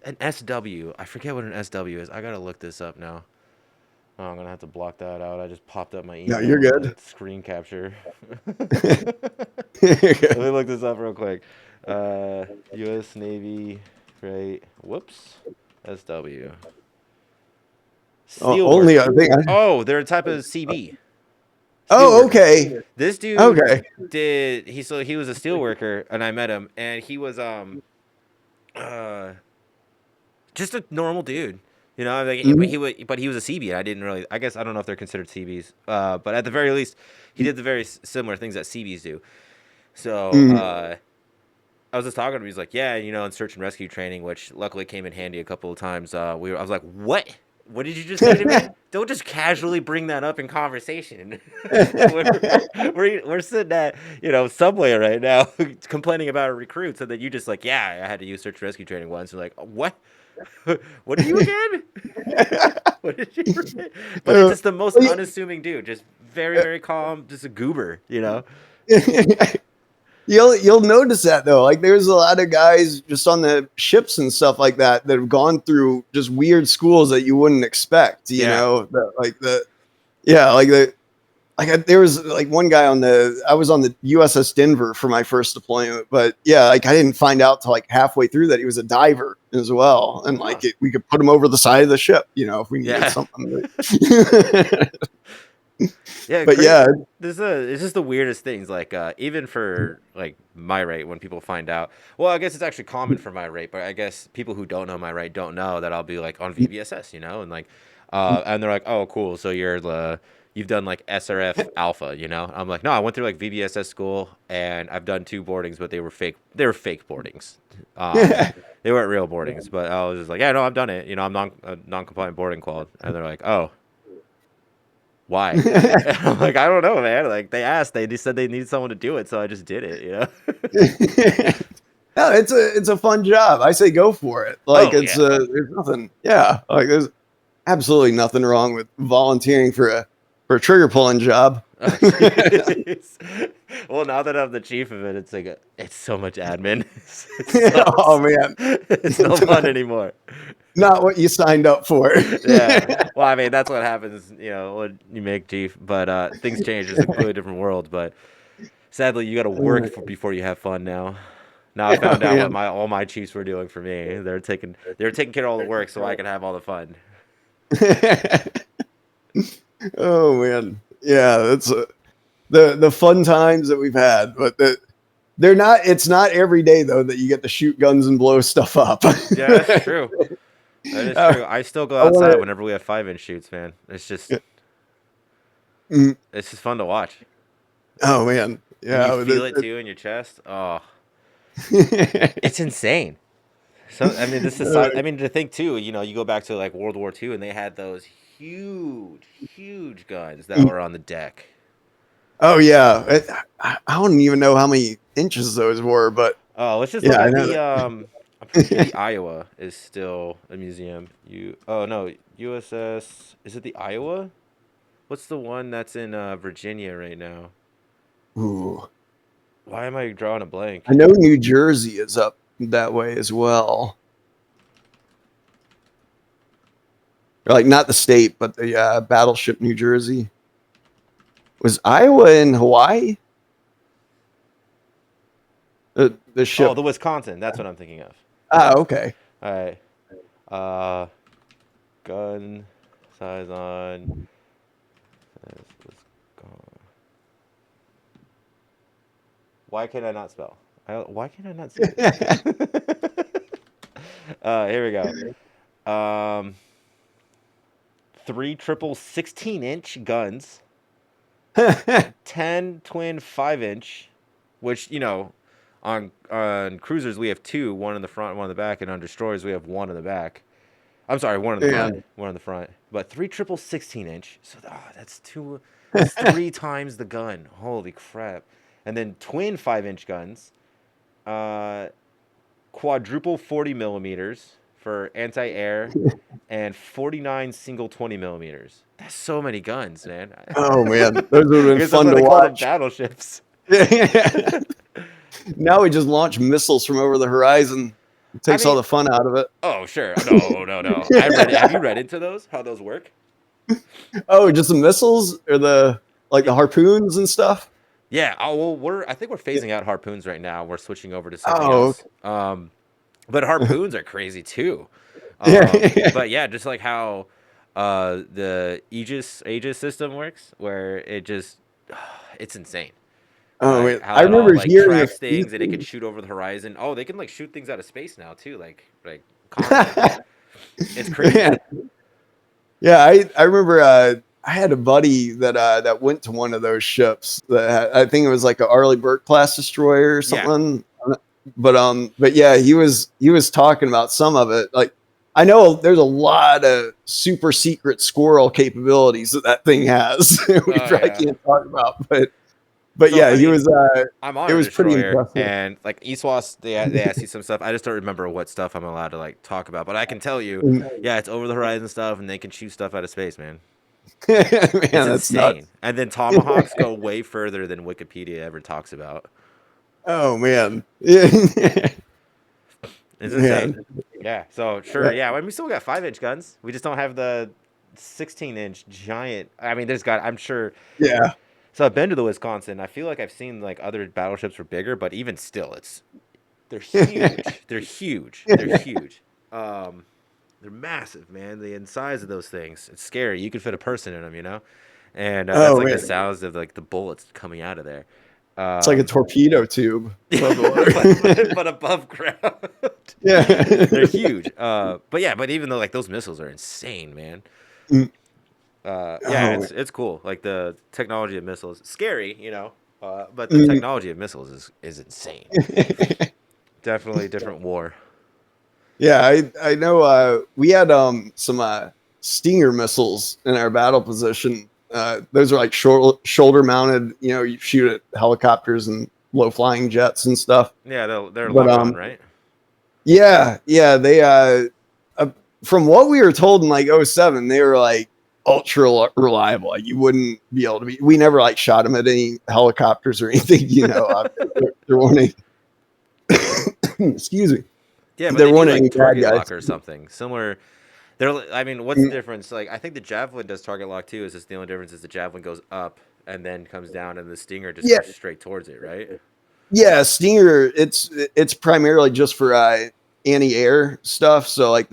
Speaker 1: An SW. I forget what an SW is. I gotta look this up now. Oh, I'm gonna have to block that out. I just popped up my
Speaker 2: No, you're
Speaker 1: email in the
Speaker 2: good.
Speaker 1: screen capture.
Speaker 2: You're
Speaker 1: Let me
Speaker 2: good.
Speaker 1: look this up real quick. U.S. Navy, right? Whoops. SW.
Speaker 2: Only I
Speaker 1: Steelworker.
Speaker 2: think.
Speaker 1: Oh, they're a type of CB.
Speaker 2: Oh,
Speaker 1: Steelworker.
Speaker 2: okay.
Speaker 1: This dude
Speaker 2: Okay.
Speaker 1: he was a steelworker, and I met him, and he was uh just a normal dude. You know, like,
Speaker 2: Mhm.
Speaker 1: but he was a CB. I didn't really. I guess I don't know if they're considered CBs. But at the very least, he did the very similar things that CBs do. So
Speaker 2: Mhm.
Speaker 1: I was just talking to him. He's like, yeah, you know, in search and rescue training, which luckily came in handy a couple of times. I was like, what? What did you just say to me? Don't just casually bring that up in conversation. we're sitting at, you know, Subway right now complaining about recruits, and then you just like, yeah, I had to use search and rescue training once. You're like, what? What are you again? What did you? But it's
Speaker 2: Uh,
Speaker 1: just the most
Speaker 2: well,
Speaker 1: unassuming dude, just very very calm, just a goober, you know.
Speaker 2: you'll notice that though. Like there's a lot of guys just on the ships and stuff like that that have gone through just weird schools that you wouldn't expect. You
Speaker 1: Yeah.
Speaker 2: know, yeah, there was like one guy I was on the USS Denver for my first deployment, but yeah, like I didn't find out till like halfway through that he was a diver as well, and
Speaker 1: Huh.
Speaker 2: we could put him over the side of the ship, you know, if we needed
Speaker 1: Yeah.
Speaker 2: something.
Speaker 1: Yeah,
Speaker 2: But yeah,
Speaker 1: it's just the weirdest things. Like even for like my rate, when people find out, well, I guess it's actually common for my rate, but I guess people who don't know my rate don't know that I'll be like on VBSS, you know, and like, and they're like, oh, cool, so you've done like SRF Alpha, you know? I'm like, no, I went through like VBSS school and I've done 2 boardings, but they were fake. They were fake boardings. Um, they weren't real boardings, but I was just like, yeah, no, I've done it. You know, I'm non-compliant boarding qual, and they're like, oh. Why? I'm like, I don't know, man. Like they asked, they just said they need someone to do it, so I just did it. You know?
Speaker 2: no, it's a fun job. I say go for it. Like
Speaker 1: Oh yeah.
Speaker 2: there's nothing. Yeah, like there's absolutely nothing wrong with volunteering for a trigger pulling job.
Speaker 1: Oh, jeez. Well, now that I'm the chief of it, it's like it's so much admin. It
Speaker 2: Oh
Speaker 1: sucks.
Speaker 2: man,
Speaker 1: It's no fun anymore.
Speaker 2: not what you signed up for.
Speaker 1: Yeah. Well, I mean, that's what happens, you know, when you make chief. But things change. It's a completely different world. But sadly, you got to work before you have fun now. Now I
Speaker 2: Oh
Speaker 1: found out what
Speaker 2: man.
Speaker 1: my all my chiefs were doing for me. They're taking care of all the work so I can have all the fun.
Speaker 2: Oh man, yeah, that's the fun times that we've had, but they're not. It's not every day though that you get to shoot guns and blow stuff up.
Speaker 1: Yeah, that's true. That is
Speaker 2: I
Speaker 1: true. I still go outside
Speaker 2: want
Speaker 1: whenever we have 5-inch shoots, man.
Speaker 2: to. Mm,
Speaker 1: It's just fun to watch.
Speaker 2: oh man,
Speaker 1: And you
Speaker 2: yeah.
Speaker 1: feel it too in your chest. Oh, it's insane. So I mean, I mean, to think too. You know, you go back to like World War II, and they had those huge, huge guns that were on the deck.
Speaker 2: oh yeah, I don't even know how many inches those were, but
Speaker 1: Oh, let's just
Speaker 2: yeah,
Speaker 1: look
Speaker 2: I
Speaker 1: at
Speaker 2: know
Speaker 1: the.
Speaker 2: that.
Speaker 1: I'm pretty sure the Iowa is still a museum. Oh no, USS. Is it the Iowa? What's the one that's in Virginia right now?
Speaker 2: Ooh,
Speaker 1: Why am I drawing a blank?
Speaker 2: I know New Jersey is up that way as well. Like not the state, but the battleship New Jersey. Was Iowa in Hawaii? The
Speaker 1: Oh,
Speaker 2: ship.
Speaker 1: the Wisconsin. That's what I'm thinking of.
Speaker 2: Ah, okay.
Speaker 1: All right. Uh, gun size on. Why can I not spell? Why can I not see this? Here we go. Three triple 16-inch guns, 10 twin 5-inch, which, you know, on cruisers we have two, one in the front, one in the back, and on destroyers we have one in the back. I'm sorry, one in the
Speaker 2: Yeah.
Speaker 1: front, one in the front. But three triple 16-inch, so that's two. That's 3 times the gun. Holy crap! And then twin 5-inch guns, uh, quadruple 40 millimeters for anti-air, and 49 single 20 millimeters. That's so many guns, man.
Speaker 2: Oh man, those would have
Speaker 1: I
Speaker 2: been
Speaker 1: guess that's
Speaker 2: fun
Speaker 1: why
Speaker 2: to
Speaker 1: they call them
Speaker 2: watch.
Speaker 1: battleships.
Speaker 2: Now we just launch missiles from over the horizon. It
Speaker 1: I
Speaker 2: takes all
Speaker 1: mean,
Speaker 2: the fun out of it.
Speaker 1: oh sure, no, no, no. I read it. Have you read into those? How those work?
Speaker 2: Oh, just the missiles or the like
Speaker 1: Yeah,
Speaker 2: the harpoons and stuff?
Speaker 1: yeah. Oh well, I think we're phasing out harpoons right now. We're switching over to something
Speaker 2: Oh,
Speaker 1: else. But
Speaker 2: okay.
Speaker 1: harpoons are crazy too.
Speaker 2: Yeah.
Speaker 1: But yeah, just like how the Aegis system works, where it just it's insane.
Speaker 2: Oh,
Speaker 1: Like
Speaker 2: wait.
Speaker 1: how
Speaker 2: I
Speaker 1: that all
Speaker 2: remember
Speaker 1: like
Speaker 2: hearing a
Speaker 1: tracks
Speaker 2: few
Speaker 1: things and it can
Speaker 2: things.
Speaker 1: shoot over the horizon. Oh, they can like shoot things out of space now too, like constantly. It's crazy.
Speaker 2: Man. Yeah, I remember I had a buddy that went to one of those ships that I think it was like a Arleigh Burke class destroyer or
Speaker 1: Yeah.
Speaker 2: something. But yeah, he was talking about some of it. Like I know there's a lot of super secret squirrel capabilities that thing has. We
Speaker 1: Oh
Speaker 2: probably
Speaker 1: yeah.
Speaker 2: can't talk about, but
Speaker 1: So
Speaker 2: yeah,
Speaker 1: I
Speaker 2: he
Speaker 1: mean,
Speaker 2: was
Speaker 1: I'm
Speaker 2: it
Speaker 1: on a
Speaker 2: was pretty
Speaker 1: destroyer,
Speaker 2: impressive.
Speaker 1: and like Eastwas, they ask you some stuff. I just don't remember what stuff I'm allowed to like talk about, but I can tell you, yeah, it's over the horizon stuff, and they can shoot stuff out of space, man.
Speaker 2: Man,
Speaker 1: It's
Speaker 2: that's
Speaker 1: insane.
Speaker 2: nuts.
Speaker 1: And then tomahawks go way further than Wikipedia ever talks about.
Speaker 2: Oh man. Yeah.
Speaker 1: It's insane.
Speaker 2: Man.
Speaker 1: Yeah. So sure. Yeah. I mean, we still got 5-inch guns. We just don't have the 16-inch giant. I mean, there's got. I'm sure.
Speaker 2: Yeah.
Speaker 1: So I've been to the Wisconsin. I feel like I've seen like other battleships were bigger, but even still, they're huge. They're huge. They're huge. Um, they're massive, man. The size of those things. It's scary. You could fit a person in them, you know. And that's
Speaker 2: Oh
Speaker 1: like the
Speaker 2: man.
Speaker 1: sounds of like the bullets coming out of there.
Speaker 2: It's like a
Speaker 1: Um,
Speaker 2: torpedo tube above the
Speaker 1: but,
Speaker 2: water.
Speaker 1: but above ground. They're
Speaker 2: Yeah.
Speaker 1: huge. But yeah, but even though like those missiles are insane, man.
Speaker 2: Mm.
Speaker 1: Yeah,
Speaker 2: Oh.
Speaker 1: it's cool. Like the technology of missiles, scary, you know. But the
Speaker 2: Mm.
Speaker 1: technology of missiles is insane. Definitely a different war.
Speaker 2: Yeah, I know we had some Stinger missiles in our battle position. Those are like shoulder mounted, you shoot at helicopters and low flying jets and stuff.
Speaker 1: Yeah, they're
Speaker 2: But
Speaker 1: locked on, right?
Speaker 2: yeah, they from what we were told in like '07, they were like ultra reliable. Like you wouldn't be able to be. We never like shot them at any helicopters or anything. There weren't any. Excuse me.
Speaker 1: Yeah, but
Speaker 2: There
Speaker 1: they do
Speaker 2: weren't any
Speaker 1: like
Speaker 2: bad
Speaker 1: target
Speaker 2: guys.
Speaker 1: lock or something similar. They're. I mean, what's the
Speaker 2: Mm,
Speaker 1: difference? Like, I think the javelin does target lock too. Is just the only difference is the javelin goes up and then comes down, and the stinger just
Speaker 2: Yeah,
Speaker 1: goes straight towards it, right?
Speaker 2: yeah. Stinger. It's primarily just for anti-air stuff. So like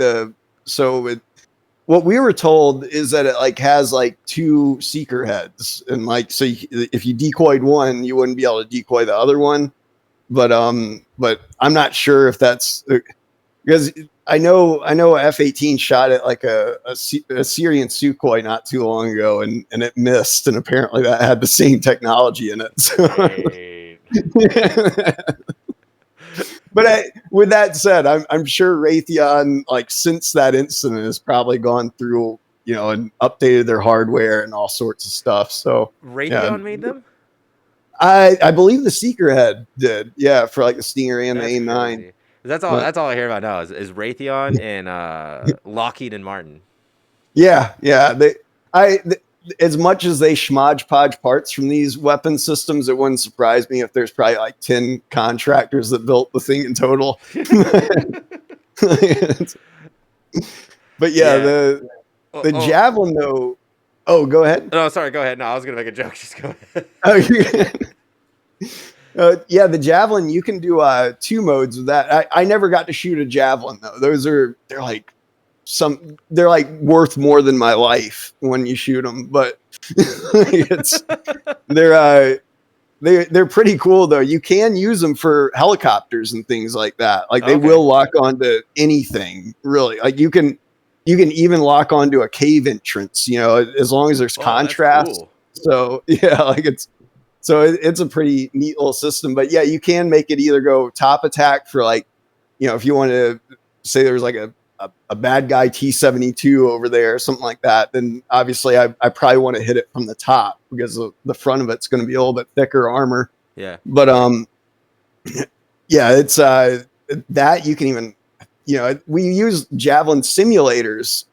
Speaker 2: what we were told is that it like has like two seeker heads, and like if you decoyed one, you wouldn't be able to decoy the other one. But I'm not sure if that's because I know F-18 shot at like a Syrian Sukhoi not too long ago, and it missed, and apparently that had the same technology in it. So,
Speaker 1: Great.
Speaker 2: but with that said, I'm sure Raytheon, like since that incident, has probably gone through and updated their hardware and all sorts of stuff. So yeah,
Speaker 1: Raytheon made them.
Speaker 2: I believe the Seeker Head did, yeah, for like the Stinger and the
Speaker 1: That's
Speaker 2: A9.
Speaker 1: crazy. That's all.
Speaker 2: But
Speaker 1: That's all I hear about now is Raytheon and Lockheed and Martin.
Speaker 2: yeah, as much as they schmodge podge parts from these weapon systems, it wouldn't surprise me if there's probably like 10 contractors that built the thing in total. But yeah,
Speaker 1: Yeah.
Speaker 2: the
Speaker 1: Oh,
Speaker 2: the
Speaker 1: oh,
Speaker 2: javelin though. Oh, go ahead.
Speaker 1: no, sorry. Go ahead. No, I was gonna make a joke. Just go ahead.
Speaker 2: Oh, yeah, the javelin, you can do two modes with that. I never got to shoot a javelin though. They're like worth more than my life when you shoot them. But it's they're they're pretty cool though. You can use them for helicopters and things like that. Like they
Speaker 1: Okay.
Speaker 2: will lock onto anything really. Like you can even lock onto a cave entrance. As long as there's
Speaker 1: Oh, that's
Speaker 2: contrast.
Speaker 1: cool.
Speaker 2: So yeah, like it's a pretty neat little system. But yeah, you can make it either go top attack for like, if you want to say there's like a bad guy T-72 over there or something like that, then obviously I probably want to hit it from the top because the front of it's going to be a little bit thicker armor.
Speaker 1: Yeah.
Speaker 2: But yeah, it's that you can even we use javelin simulators,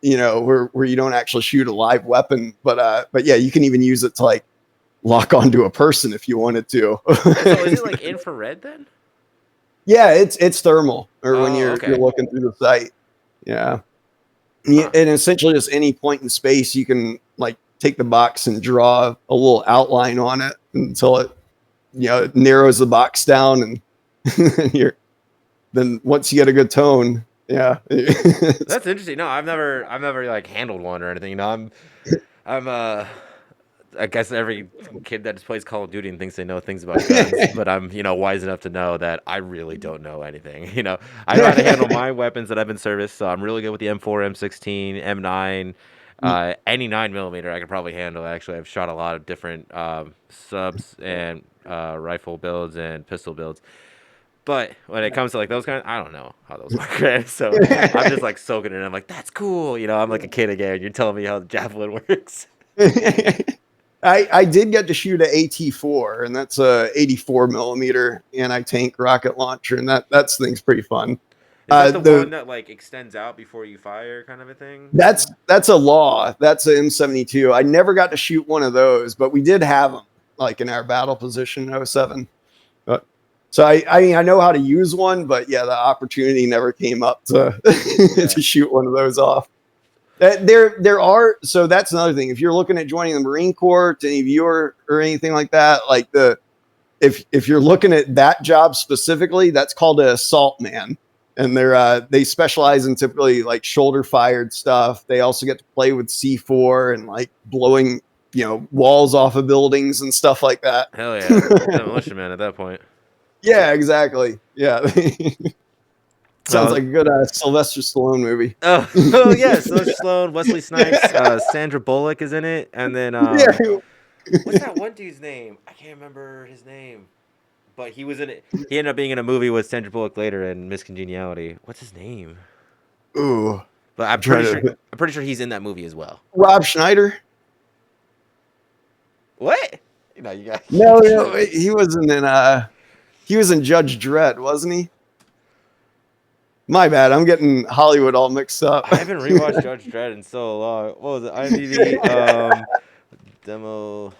Speaker 2: where you don't actually shoot a live weapon, but yeah, you can even use it to like lock onto a person if you wanted to.
Speaker 1: So is it like infrared then?
Speaker 2: Yeah, it's thermal, or when
Speaker 1: Oh,
Speaker 2: you're
Speaker 1: okay.
Speaker 2: looking through the sight. Yeah. Yeah,
Speaker 1: Huh.
Speaker 2: and essentially just any point in space, you can like take the box and draw a little outline on it until it, it narrows the box down, and you're then once you get a good tone, yeah.
Speaker 1: That's interesting. No, I've never like handled one or anything. You know, I'm I guess every kid that just plays Call of Duty and thinks they know things about guns, but I'm, wise enough to know that I really don't know anything. I know how to handle my weapons that I've been serviced, so I'm really good with the M4, M16, M9, any 9 millimeter I could probably handle. Actually, I've shot a lot of different subs and rifle builds and pistol builds. But when it comes to like those kind, I don't know how those work. Right? So I'm just like soaking it in. I'm like, that's cool. I'm like a kid again. You're telling me how the javelin works.
Speaker 2: I did get to shoot a AT4, and that's a 84 millimeter anti-tank rocket launcher, and that's thing's pretty fun.
Speaker 1: Is that the one
Speaker 2: The
Speaker 1: that like extends out before you fire, kind of a thing?
Speaker 2: that's a law. That's a M72. I never got to shoot one of those, but we did have them like in our battle position in '07. But so I mean I know how to use one, but yeah, the opportunity never came up to
Speaker 1: Yeah.
Speaker 2: to shoot one of those off. There are, so that's another thing. If you're looking at joining the Marine Corps, to any viewer or anything like that, like if you're looking at that job specifically, that's called an assault man, and they specialize in typically like shoulder fired stuff. They also get to play with C4 and like blowing walls off of buildings and stuff like that.
Speaker 1: Hell yeah. Demolition Man at that point.
Speaker 2: Yeah, exactly. Yeah. Sounds
Speaker 1: Uh,
Speaker 2: like a good Sylvester Stallone movie.
Speaker 1: oh yeah, Sylvester Stallone, Wesley Snipes, Sandra Bullock is in it, and then
Speaker 2: Yeah.
Speaker 1: what's that one dude's name? I can't remember his name, but he was in it. He ended up being in a movie with Sandra Bullock later in Miscongeniality. What's his name?
Speaker 2: Ooh,
Speaker 1: But
Speaker 2: I'm trying to.
Speaker 1: I'm pretty sure he's in that movie as well.
Speaker 2: Rob Schneider.
Speaker 1: What? You got.
Speaker 2: No, he was in Judge Dredd, wasn't he? My bad. I'm getting Hollywood all mixed up.
Speaker 1: I haven't rewatched Judge Dredd in so long. What was it? IMDb. Demo.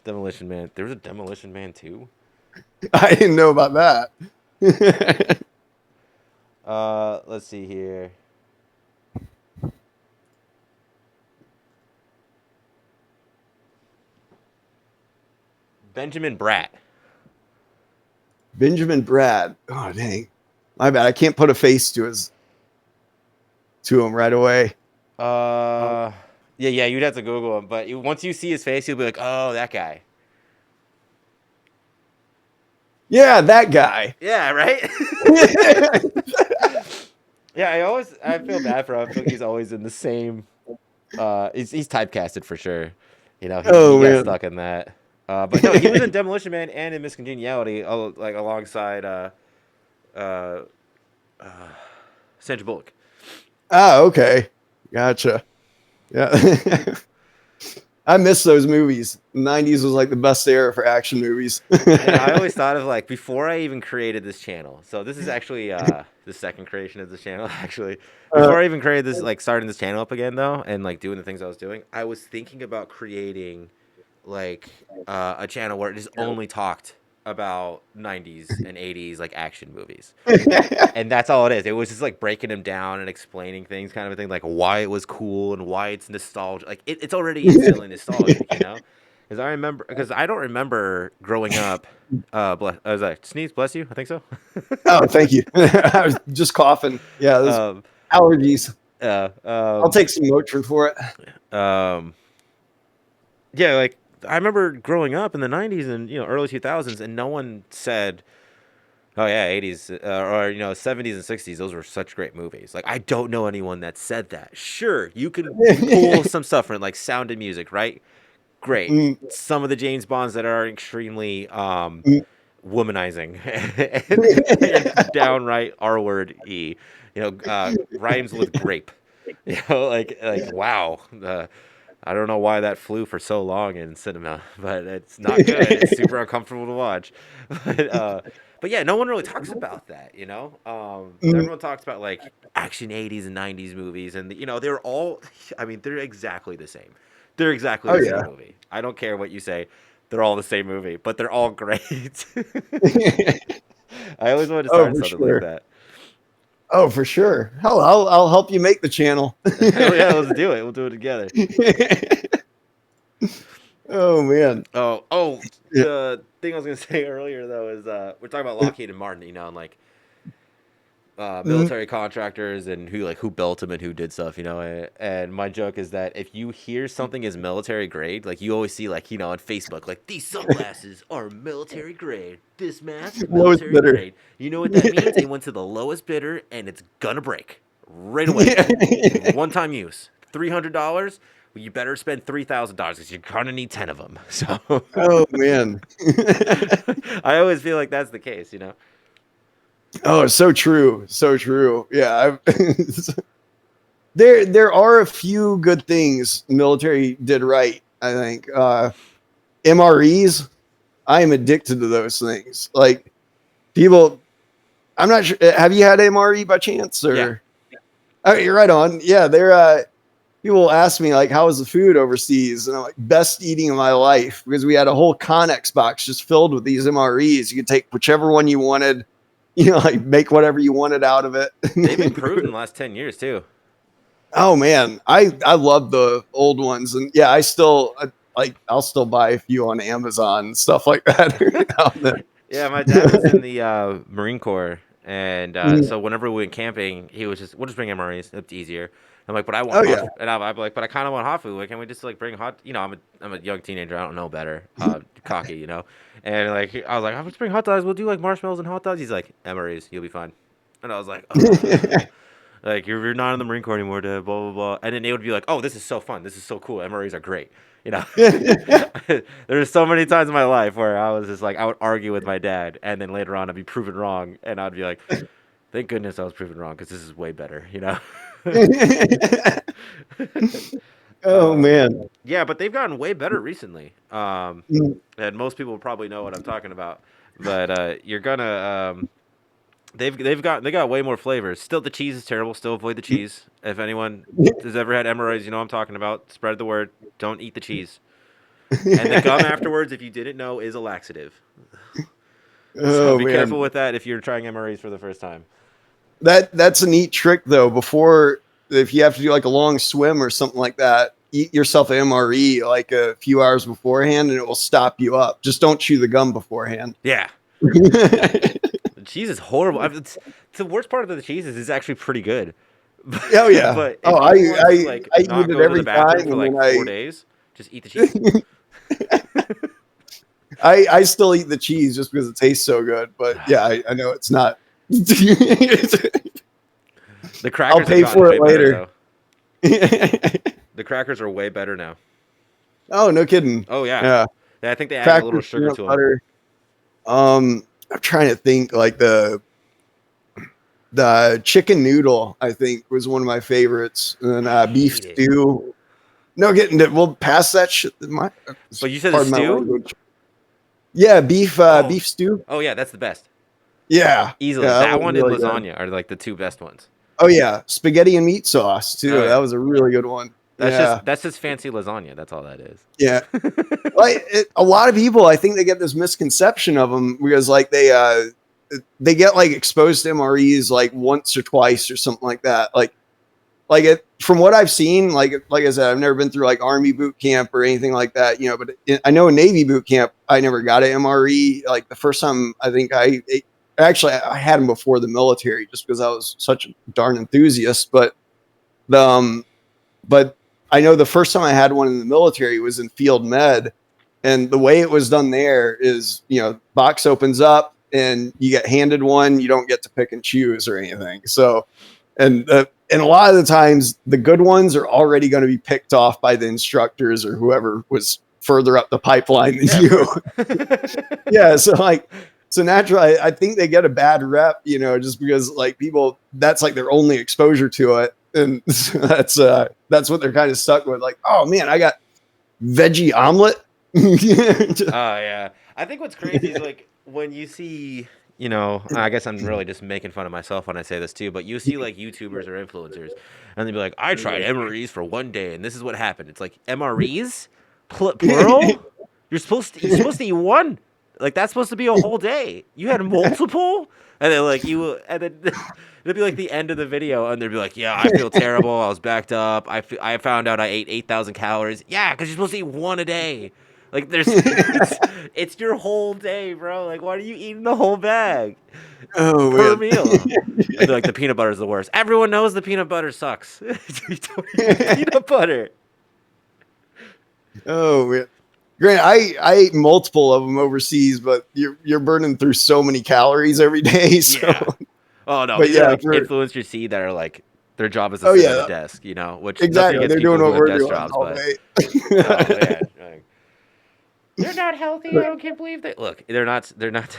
Speaker 1: Demolition Man. There was a Demolition Man too.
Speaker 2: I didn't know about that.
Speaker 1: Let's see here. Benjamin Bratt.
Speaker 2: Benjamin Bratt. Oh dang. My bad. I can't put a face to him right away.
Speaker 1: Yeah, you'd have to Google him, but once you see his face, you'll be like, oh, that guy.
Speaker 2: Yeah, that guy.
Speaker 1: Yeah, right. Yeah, I feel bad for him. I feel like he's always in the same. He's typecasted for sure. He
Speaker 2: Oh
Speaker 1: gets
Speaker 2: man.
Speaker 1: stuck in that. But no, he was in Demolition Man and in Miscongeniality, like alongside uh, uh, Sandra Bullock.
Speaker 2: Oh, okay. Gotcha. Yeah. I miss those movies. The 90s was like the best era for action movies.
Speaker 1: I always thought of like before I even created this channel. So this is actually the second creation of this channel. Actually, before I even created this, like starting this channel up again though, and like doing the things I was doing, I was thinking about creating like a channel where it just only talked about 90s and 80s like action movies. And that's all it is. It was just like breaking them down and explaining things, kind of a thing, like why it was cool and why it's nostalgic. Like it's already instantly nostalgic. Because I don't remember growing up. I was like, sneeze, bless you. I think so.
Speaker 2: Oh, thank you. I was just coughing. Yeah, those
Speaker 1: um,
Speaker 2: allergies.
Speaker 1: uh,
Speaker 2: I'll
Speaker 1: um,
Speaker 2: take some Motrin for it.
Speaker 1: yeah, like I remember growing up in the '90s and early 2000s, and no one said, "Oh yeah, '80s or '70s and '60s. Those were such great movies." Like I don't know anyone that said that. Sure, you can pull some stuff from like Sound of Music, right? Great.
Speaker 2: Mm,
Speaker 1: Some of the James Bonds that are extremely
Speaker 2: mm.
Speaker 1: womanizing and downright R word e. Rhymes with grape. Like wow. I don't know why that flew for so long in cinema, but it's not good. It's super uncomfortable to watch. But yeah, no one really talks about that.
Speaker 2: Mm.
Speaker 1: Everyone talks about like action '80s and '90s movies, and they're all. I mean, they're exactly the same. They're exactly
Speaker 2: Oh
Speaker 1: the same
Speaker 2: yeah.
Speaker 1: movie. I don't care what you say. They're all the same movie, but they're all great. I always wanted to
Speaker 2: Oh,
Speaker 1: start
Speaker 2: for
Speaker 1: something like
Speaker 2: sure.
Speaker 1: that.
Speaker 2: Oh, for sure. Hell, I'll help you make the channel.
Speaker 1: Hell yeah, let's do it. We'll do it together.
Speaker 2: Oh man. Yeah.
Speaker 1: The thing I was gonna say earlier though is we're talking about Lockheed and Martin, and like
Speaker 2: Mm,
Speaker 1: military contractors and who built them and who did stuff, And my joke is that if you hear something is military grade, like you always see like on Facebook, like these sunglasses are military grade, this mask
Speaker 2: lowest
Speaker 1: military
Speaker 2: bidder.
Speaker 1: grade. You know what that means? They went to the lowest bidder and it's gonna break right away.
Speaker 2: Yeah.
Speaker 1: One time use. $300. Well, you better spend $3,000 because you're gonna need 10 of them. So
Speaker 2: Oh man.
Speaker 1: I always feel like that's the case.
Speaker 2: Oh, so true. So true. Yeah. There are a few good things military did right, I think. MREs, I am addicted to those things. Like people, I'm not sure. Have you had MRE by chance?
Speaker 1: Yeah.
Speaker 2: Or oh, you're right on. Yeah, they're people ask me like, how was the food overseas? And I'm like, best eating of my life, because we had a whole Connex box just filled with these MREs. You could take whichever one you wanted, like make whatever you wanted out of it.
Speaker 1: They've improved in the last 10 years too.
Speaker 2: Oh man, I love the old ones, and yeah, I still like I'll still buy a few on Amazon and stuff like that.
Speaker 1: Yeah, my dad was in the Marine Corps, and so whenever we went camping, he was we'll just bring MREs. It's easier. I'm like, but I want
Speaker 2: Oh
Speaker 1: hot,
Speaker 2: yeah.
Speaker 1: and I'm like, but I kind of want hot food. Like, can we just like bring hot? I'm a young teenager. I don't know better. Cocky. And like, I was like, I'll just bring hot dogs. We'll do like marshmallows and hot dogs. He's like, MREs, you'll be fine. And I was like, oh. Like you're not in the Marine Corps anymore, Dad, blah blah blah. And then they would be like, "Oh, this is so fun. This is so cool. MREs are great." There's so many times in my life where I was just like, I would argue with my dad, and then later on I'd be proven wrong, and I'd be like, "Thank goodness I was proven wrong because this is way better."
Speaker 2: Oh man.
Speaker 1: Yeah, but they've gotten way better recently.
Speaker 2: Mm.
Speaker 1: And most people probably know what I'm talking about. But you're gonna they got way more flavors. Still, the cheese is terrible. Still avoid the cheese. If anyone has ever had MREs, you know what I'm talking about. Spread the word. Don't eat the cheese. And the gum afterwards, if you didn't know, is a laxative. So
Speaker 2: Oh
Speaker 1: be
Speaker 2: man.
Speaker 1: careful with that if you're trying MREs for the first time.
Speaker 2: That's a neat trick though. Before, if you have to do like a long swim or something like that, eat yourself an MRE like a few hours beforehand, and it will stop you up. Just don't chew the gum beforehand.
Speaker 1: Yeah. The cheese is horrible. It's the worst part of the cheese is it's actually pretty good.
Speaker 2: Oh yeah.
Speaker 1: But if
Speaker 2: Oh,
Speaker 1: you want to like
Speaker 2: I
Speaker 1: not
Speaker 2: eat it
Speaker 1: go to the
Speaker 2: every
Speaker 1: bathroom
Speaker 2: time,
Speaker 1: for
Speaker 2: and
Speaker 1: like
Speaker 2: then
Speaker 1: 4 days, just eat the cheese.
Speaker 2: I still eat the cheese just because it tastes so good. But yeah, I know it's not.
Speaker 1: The crackers
Speaker 2: I'll pay
Speaker 1: have gotten
Speaker 2: for
Speaker 1: way
Speaker 2: it
Speaker 1: better
Speaker 2: later.
Speaker 1: though. The crackers are way better now.
Speaker 2: Oh, no kidding.
Speaker 1: Oh yeah.
Speaker 2: Yeah.
Speaker 1: Yeah, I think they added a little
Speaker 2: Crackers,
Speaker 1: sugar
Speaker 2: peanut
Speaker 1: to them.
Speaker 2: butter. I'm trying to think like the chicken noodle, I think, was one of my favorites. And beef
Speaker 1: hate it.
Speaker 2: stew. No, getting it. We'll pass that shit.
Speaker 1: But you said the
Speaker 2: Pardon my
Speaker 1: stew?
Speaker 2: language. Yeah, beef beef stew.
Speaker 1: Oh yeah, that's the best.
Speaker 2: Yeah.
Speaker 1: Easily.
Speaker 2: Yeah,
Speaker 1: That
Speaker 2: was
Speaker 1: one and
Speaker 2: really good.
Speaker 1: lasagna are like the two best ones.
Speaker 2: Oh yeah, spaghetti and meat sauce too.
Speaker 1: Oh, yeah.
Speaker 2: That was a really good one.
Speaker 1: That's just fancy lasagna. That's all that is.
Speaker 2: Yeah. Like a lot of people, I think they get this misconception of them because like they get like exposed to MREs like once or twice or something like that. Like it, from what I've seen, like I said, I've never been through like Army boot camp or anything like that, but I know in Navy boot camp, I never got an MRE. Like the first time I think I had them before the military just because I was such a darn enthusiast. But but I know the first time I had one in the military was in field med, and the way it was done there is, box opens up and you get handed one. You don't get to pick and choose or anything. So, and a lot of the times the good ones are already going to be picked off by the instructors or whoever was further up the pipeline than you. Yeah. So naturally, I think they get a bad rep, just because like people, that's like their only exposure to it. And that's what they're kind of stuck with. Like, oh man, I got veggie omelet.
Speaker 1: Oh yeah. I think what's crazy is like when you see, I guess I'm really just making fun of myself when I say this too, but you see like YouTubers or influencers and they'd be like, I tried MREs for one day and this is what happened. It's like MREs? Plural? You're supposed to eat one? Like that's supposed to be a whole day. You had multiple, and then and then it'd be like the end of the video, and they'd be like, "Yeah, I feel terrible. I was backed up. I found out I ate 8,000 calories. Yeah, because you're supposed to eat one a day. Like it's your whole day, bro. Like why are you eating the whole bag
Speaker 2: Oh
Speaker 1: per
Speaker 2: man.
Speaker 1: meal?" And they're like, "The peanut butter is the worst. Everyone knows the peanut butter sucks. You don't eat peanut butter."
Speaker 2: Oh man. Grant, I ate multiple of them overseas, but you're burning through so many calories every day. So,
Speaker 1: Yeah. Oh no,
Speaker 2: but
Speaker 1: these are
Speaker 2: yeah,
Speaker 1: like influencers see that are like their job is to
Speaker 2: oh
Speaker 1: sit at a
Speaker 2: yeah,
Speaker 1: desk, which nothing
Speaker 2: exactly.
Speaker 1: against
Speaker 2: They're
Speaker 1: people
Speaker 2: doing
Speaker 1: who
Speaker 2: what
Speaker 1: have
Speaker 2: we're
Speaker 1: desk
Speaker 2: doing
Speaker 1: jobs,
Speaker 2: all
Speaker 1: but
Speaker 2: day.
Speaker 1: oh yeah, like, they're not healthy. I can't believe they look. They're not. They're not.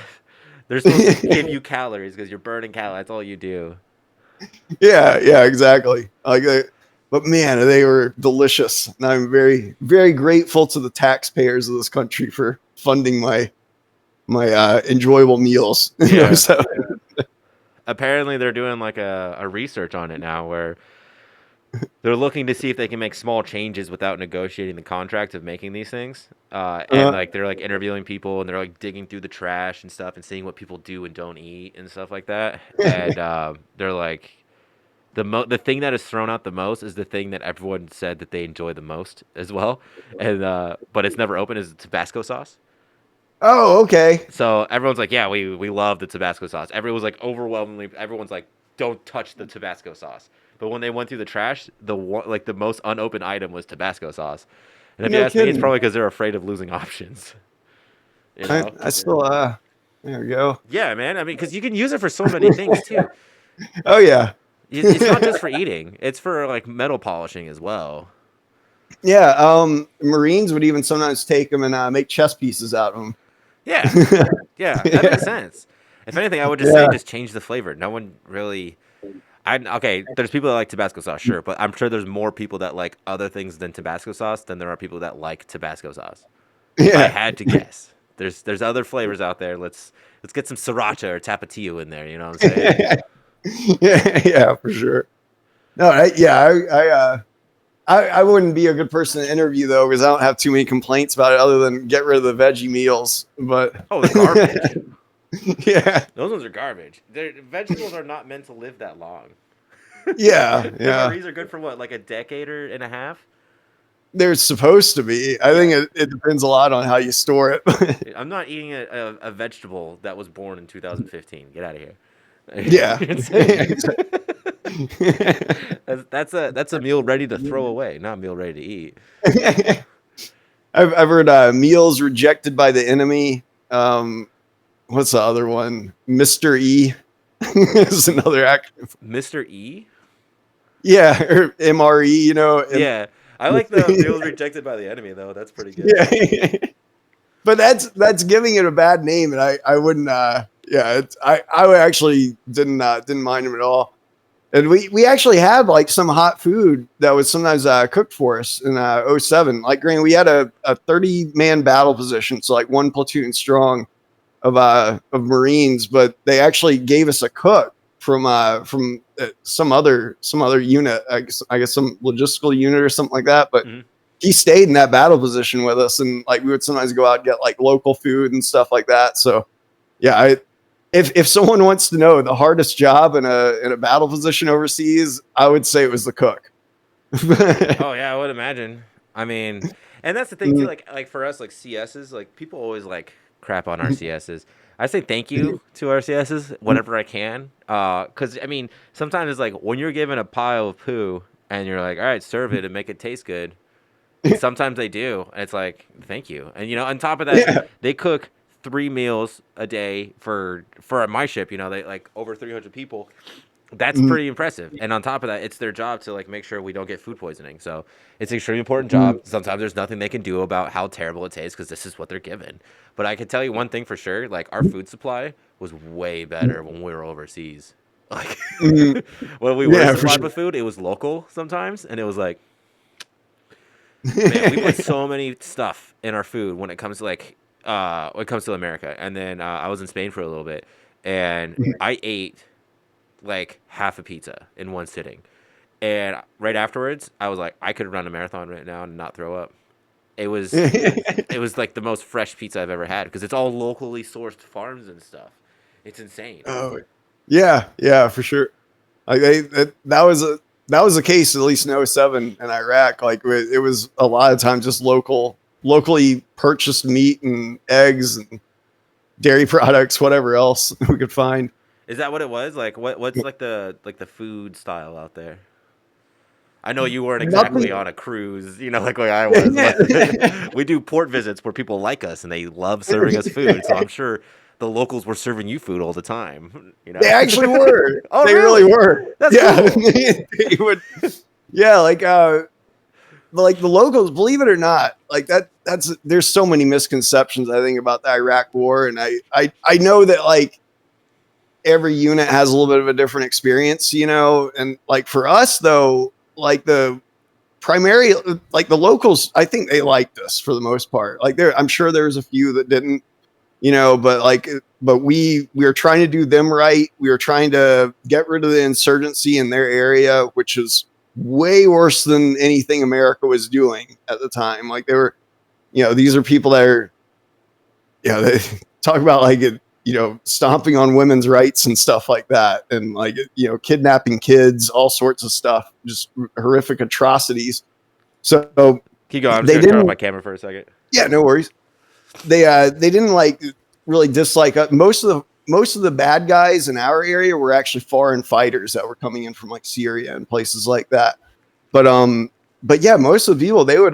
Speaker 1: They're supposed to give you calories because you're burning calories. That's all you do.
Speaker 2: Yeah, exactly. But man, they were delicious, and I'm very, very grateful to the taxpayers of this country for funding my enjoyable meals.
Speaker 1: Yeah.
Speaker 2: So
Speaker 1: Apparently, they're doing like a research on it now where they're looking to see if they can make small changes without negotiating the contract of making these things. And
Speaker 2: uh,
Speaker 1: like they're like interviewing people and they're like digging through the trash and stuff and seeing what people do and don't eat and stuff like that. And they're like the thing that is thrown out the most is the thing that everyone said that they enjoy the most as well. And but it's never open is Tabasco sauce.
Speaker 2: oh, okay.
Speaker 1: So everyone's like, yeah, we love the Tabasco sauce. Everyone's like overwhelmingly, everyone's like, don't touch the Tabasco sauce. But when they went through the trash, the most unopened item was Tabasco sauce. And if you
Speaker 2: No
Speaker 1: ask me, it's
Speaker 2: kidding.
Speaker 1: probably because they're afraid of losing options. You
Speaker 2: I,
Speaker 1: know?
Speaker 2: I still there we go.
Speaker 1: Yeah, man. I mean, because you can use it for so many things too.
Speaker 2: Oh yeah.
Speaker 1: It's not just for eating; it's for like metal polishing as well.
Speaker 2: Yeah, Marines would even sometimes take them and make chess pieces out of them.
Speaker 1: Yeah, yeah, that
Speaker 2: Yeah,
Speaker 1: makes sense. If anything, I would just say
Speaker 2: yeah,
Speaker 1: just change the flavor. No one really okay, there's people that like Tabasco sauce, sure, but I'm sure there's more people that like other things than Tabasco sauce than there are people that like Tabasco sauce. If I
Speaker 2: yeah.
Speaker 1: had to guess, there's other flavors out there. Let's get some sriracha or tapatio in there. You know what I'm saying?
Speaker 2: Yeah, for sure. No, I wouldn't be a good person to interview though because I don't have too many complaints about it other than get rid of the veggie meals. But
Speaker 1: Oh, they're garbage.
Speaker 2: yeah,
Speaker 1: Those ones are garbage. Vegetables are not meant to live that long.
Speaker 2: yeah,
Speaker 1: MREs are good for what, like a decade or and a half?
Speaker 2: they're supposed to be. I think
Speaker 1: Yeah.
Speaker 2: it depends a lot on how you store it.
Speaker 1: I'm not eating a vegetable that was born in 2015. Get out of here.
Speaker 2: Yeah.
Speaker 1: You're insane. That's a meal ready to throw away, not a meal ready to eat.
Speaker 2: I've heard meals rejected by the enemy. What's the other one? Mr. E is another acronym.
Speaker 1: Mr. E?
Speaker 2: Yeah, or MRE, you know.
Speaker 1: Yeah. I like the meals rejected by the enemy though. That's pretty good.
Speaker 2: Yeah. But that's giving it a bad name, and I wouldn't yeah, I actually didn't mind him at all. And we actually had like some hot food that was sometimes cooked for us in '07. Like, Grant, we had a 30-man battle position, so like one platoon strong of Marines, but they actually gave us a cook from some other unit, I guess some logistical unit or something like that. But
Speaker 1: Mhm.
Speaker 2: he stayed in that battle position with us, and like we would sometimes go out and get like local food and stuff like that. So yeah, if someone wants to know the hardest job in a battle position overseas, I would say it was the cook.
Speaker 1: Oh yeah, I would imagine. I mean, and that's the thing too. Like for us, like CSs, like people always like crap on our CSs. I say thank you to our CSs whenever I can. Cause I mean, sometimes it's like when you're given a pile of poo and you're like, all right, serve it and make it taste good. And sometimes they do, and it's like thank you. And on top of that,
Speaker 2: Yeah.
Speaker 1: they cook 3 meals a day for my ship. They like over 300 people. That's pretty impressive. And on top of that, it's their job to like make sure we don't get food poisoning. So it's an extremely important job. Sometimes there's nothing they can do about how terrible it tastes because this is what they're given. But I can tell you one thing for sure: like our food supply was way better when we were overseas. Like when we were
Speaker 2: Yeah, for
Speaker 1: supplied
Speaker 2: sure.
Speaker 1: with food, it was local sometimes, and it was like, man, we put so many stuff in our food when it comes to when it comes to America. And then I was in Spain for a little bit, and I ate like half a pizza in one sitting. And right afterwards, I was like, I could run a marathon right now and not throw up. It was like the most fresh pizza I've ever had because it's all locally sourced farms and stuff. It's insane.
Speaker 2: Oh, yeah, for sure. Like that was the case at least in '07 in Iraq. Like it was a lot of times just locally purchased meat and eggs and dairy products, whatever else we could find.
Speaker 1: Is that what it was? Like what's like the food style out there? I know you weren't exactly
Speaker 2: Nothing.
Speaker 1: on a cruise, like I was, but we do port visits where people like us and they love serving us food. So I'm sure the locals were serving you food all the time,
Speaker 2: They actually were.
Speaker 1: Oh,
Speaker 2: They really
Speaker 1: really?
Speaker 2: were.
Speaker 1: That's
Speaker 2: Yeah,
Speaker 1: cool.
Speaker 2: they would. Yeah, like the locals, believe it or not, like that's there's so many misconceptions I think about the Iraq War, and I know that like every unit has a little bit of a different experience, and like for us though, like the primary, like the locals, I think they liked us for the most part. Like I'm sure there's a few that didn't, but we were trying to do them right. We were trying to get rid of the insurgency in their area, which is way worse than anything America was doing at the time. Like they were, these are people that are, they talk about like stomping on women's rights and stuff like that, and like kidnapping kids, all sorts of stuff, just horrific atrocities. So
Speaker 1: Keep going. I'm just
Speaker 2: they
Speaker 1: gonna turn off
Speaker 2: didn't.
Speaker 1: my camera for a second.
Speaker 2: Yeah, no worries. They didn't like really dislike us. Most of the bad guys in our area were actually foreign fighters that were coming in from like Syria and places like that. But yeah, most of the people they would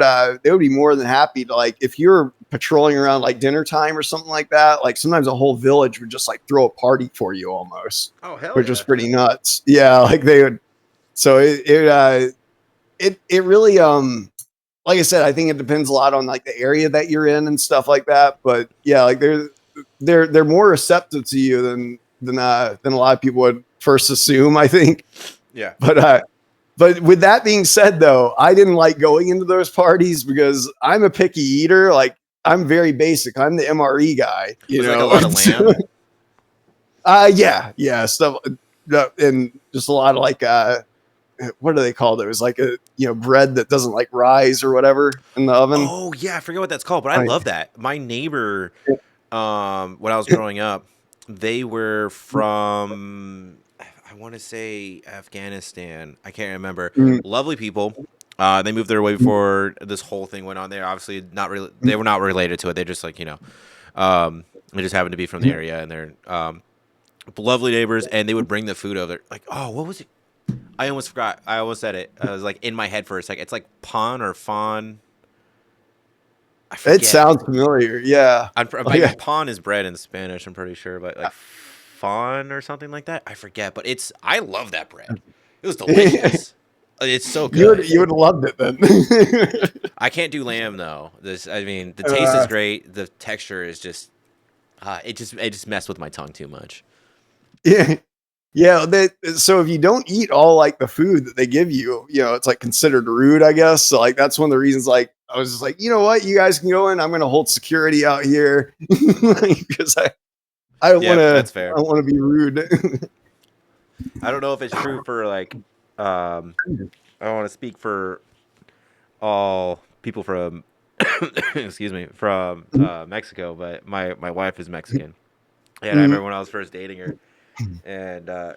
Speaker 2: be more than happy to, like, if you're patrolling around like dinner time or something like that, like sometimes a whole village would just like throw a party for you almost,
Speaker 1: Oh, hell
Speaker 2: which
Speaker 1: yeah.
Speaker 2: was pretty nuts. Yeah, like they would. So it really like I said, I think it depends a lot on like the area that you're in and stuff like that. But yeah, like they're more receptive to you than a lot of people would first assume, I think.
Speaker 1: Yeah.
Speaker 2: But with that being said, though, I didn't like going into those parties because I'm a picky eater. Like I'm very basic. I'm the MRE guy.
Speaker 1: Was it like a lot of lamb?
Speaker 2: Yeah, stuff, and just a lot of like what do they call those? Like a bread that doesn't like rise or whatever in the oven.
Speaker 1: Oh yeah, I forget what that's called, but I love that. My neighbor, when I was growing up, they were from, I want to say Afghanistan. I can't remember. Lovely people. They moved there way before this whole thing went on. They're obviously not really. They were not related to it. They just like they just happened to be from the area, and they're lovely neighbors. And they would bring the food over. Like, oh, what was it? I almost forgot. I almost said it. I was like in my head for a second. It's like pawn or fawn. I forget.
Speaker 2: It sounds familiar. Yeah.
Speaker 1: Pawn is bread in Spanish, I'm pretty sure, but like fawn or something like that. I forget, but I love that bread. It was delicious. It's so good.
Speaker 2: You would have loved it then.
Speaker 1: I can't do lamb though. The taste is great. The texture is just, it just messed with my tongue too much.
Speaker 2: Yeah. Yeah, so if you don't eat all like the food that they give you, it's like considered rude, I guess. So like that's one of the reasons like I was just like, you know what, you guys can go in. I'm gonna hold security out here because I don't
Speaker 1: that's fair.
Speaker 2: I don't want to be rude.
Speaker 1: I don't know if it's true for like I don't want to speak for all people from excuse me, from Mexico, but my wife is Mexican. And I remember when I was first dating her, and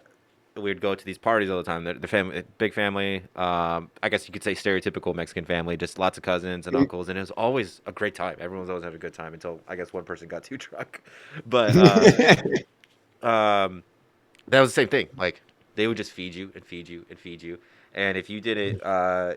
Speaker 1: we'd go to these parties all the time. The family, big family. I guess you could say stereotypical Mexican family, just lots of cousins and uncles, and it was always a great time. Everyone was always having a good time until I guess one person got too drunk. But that was the same thing. Like they would just feed you and feed you and feed you. And if you didn't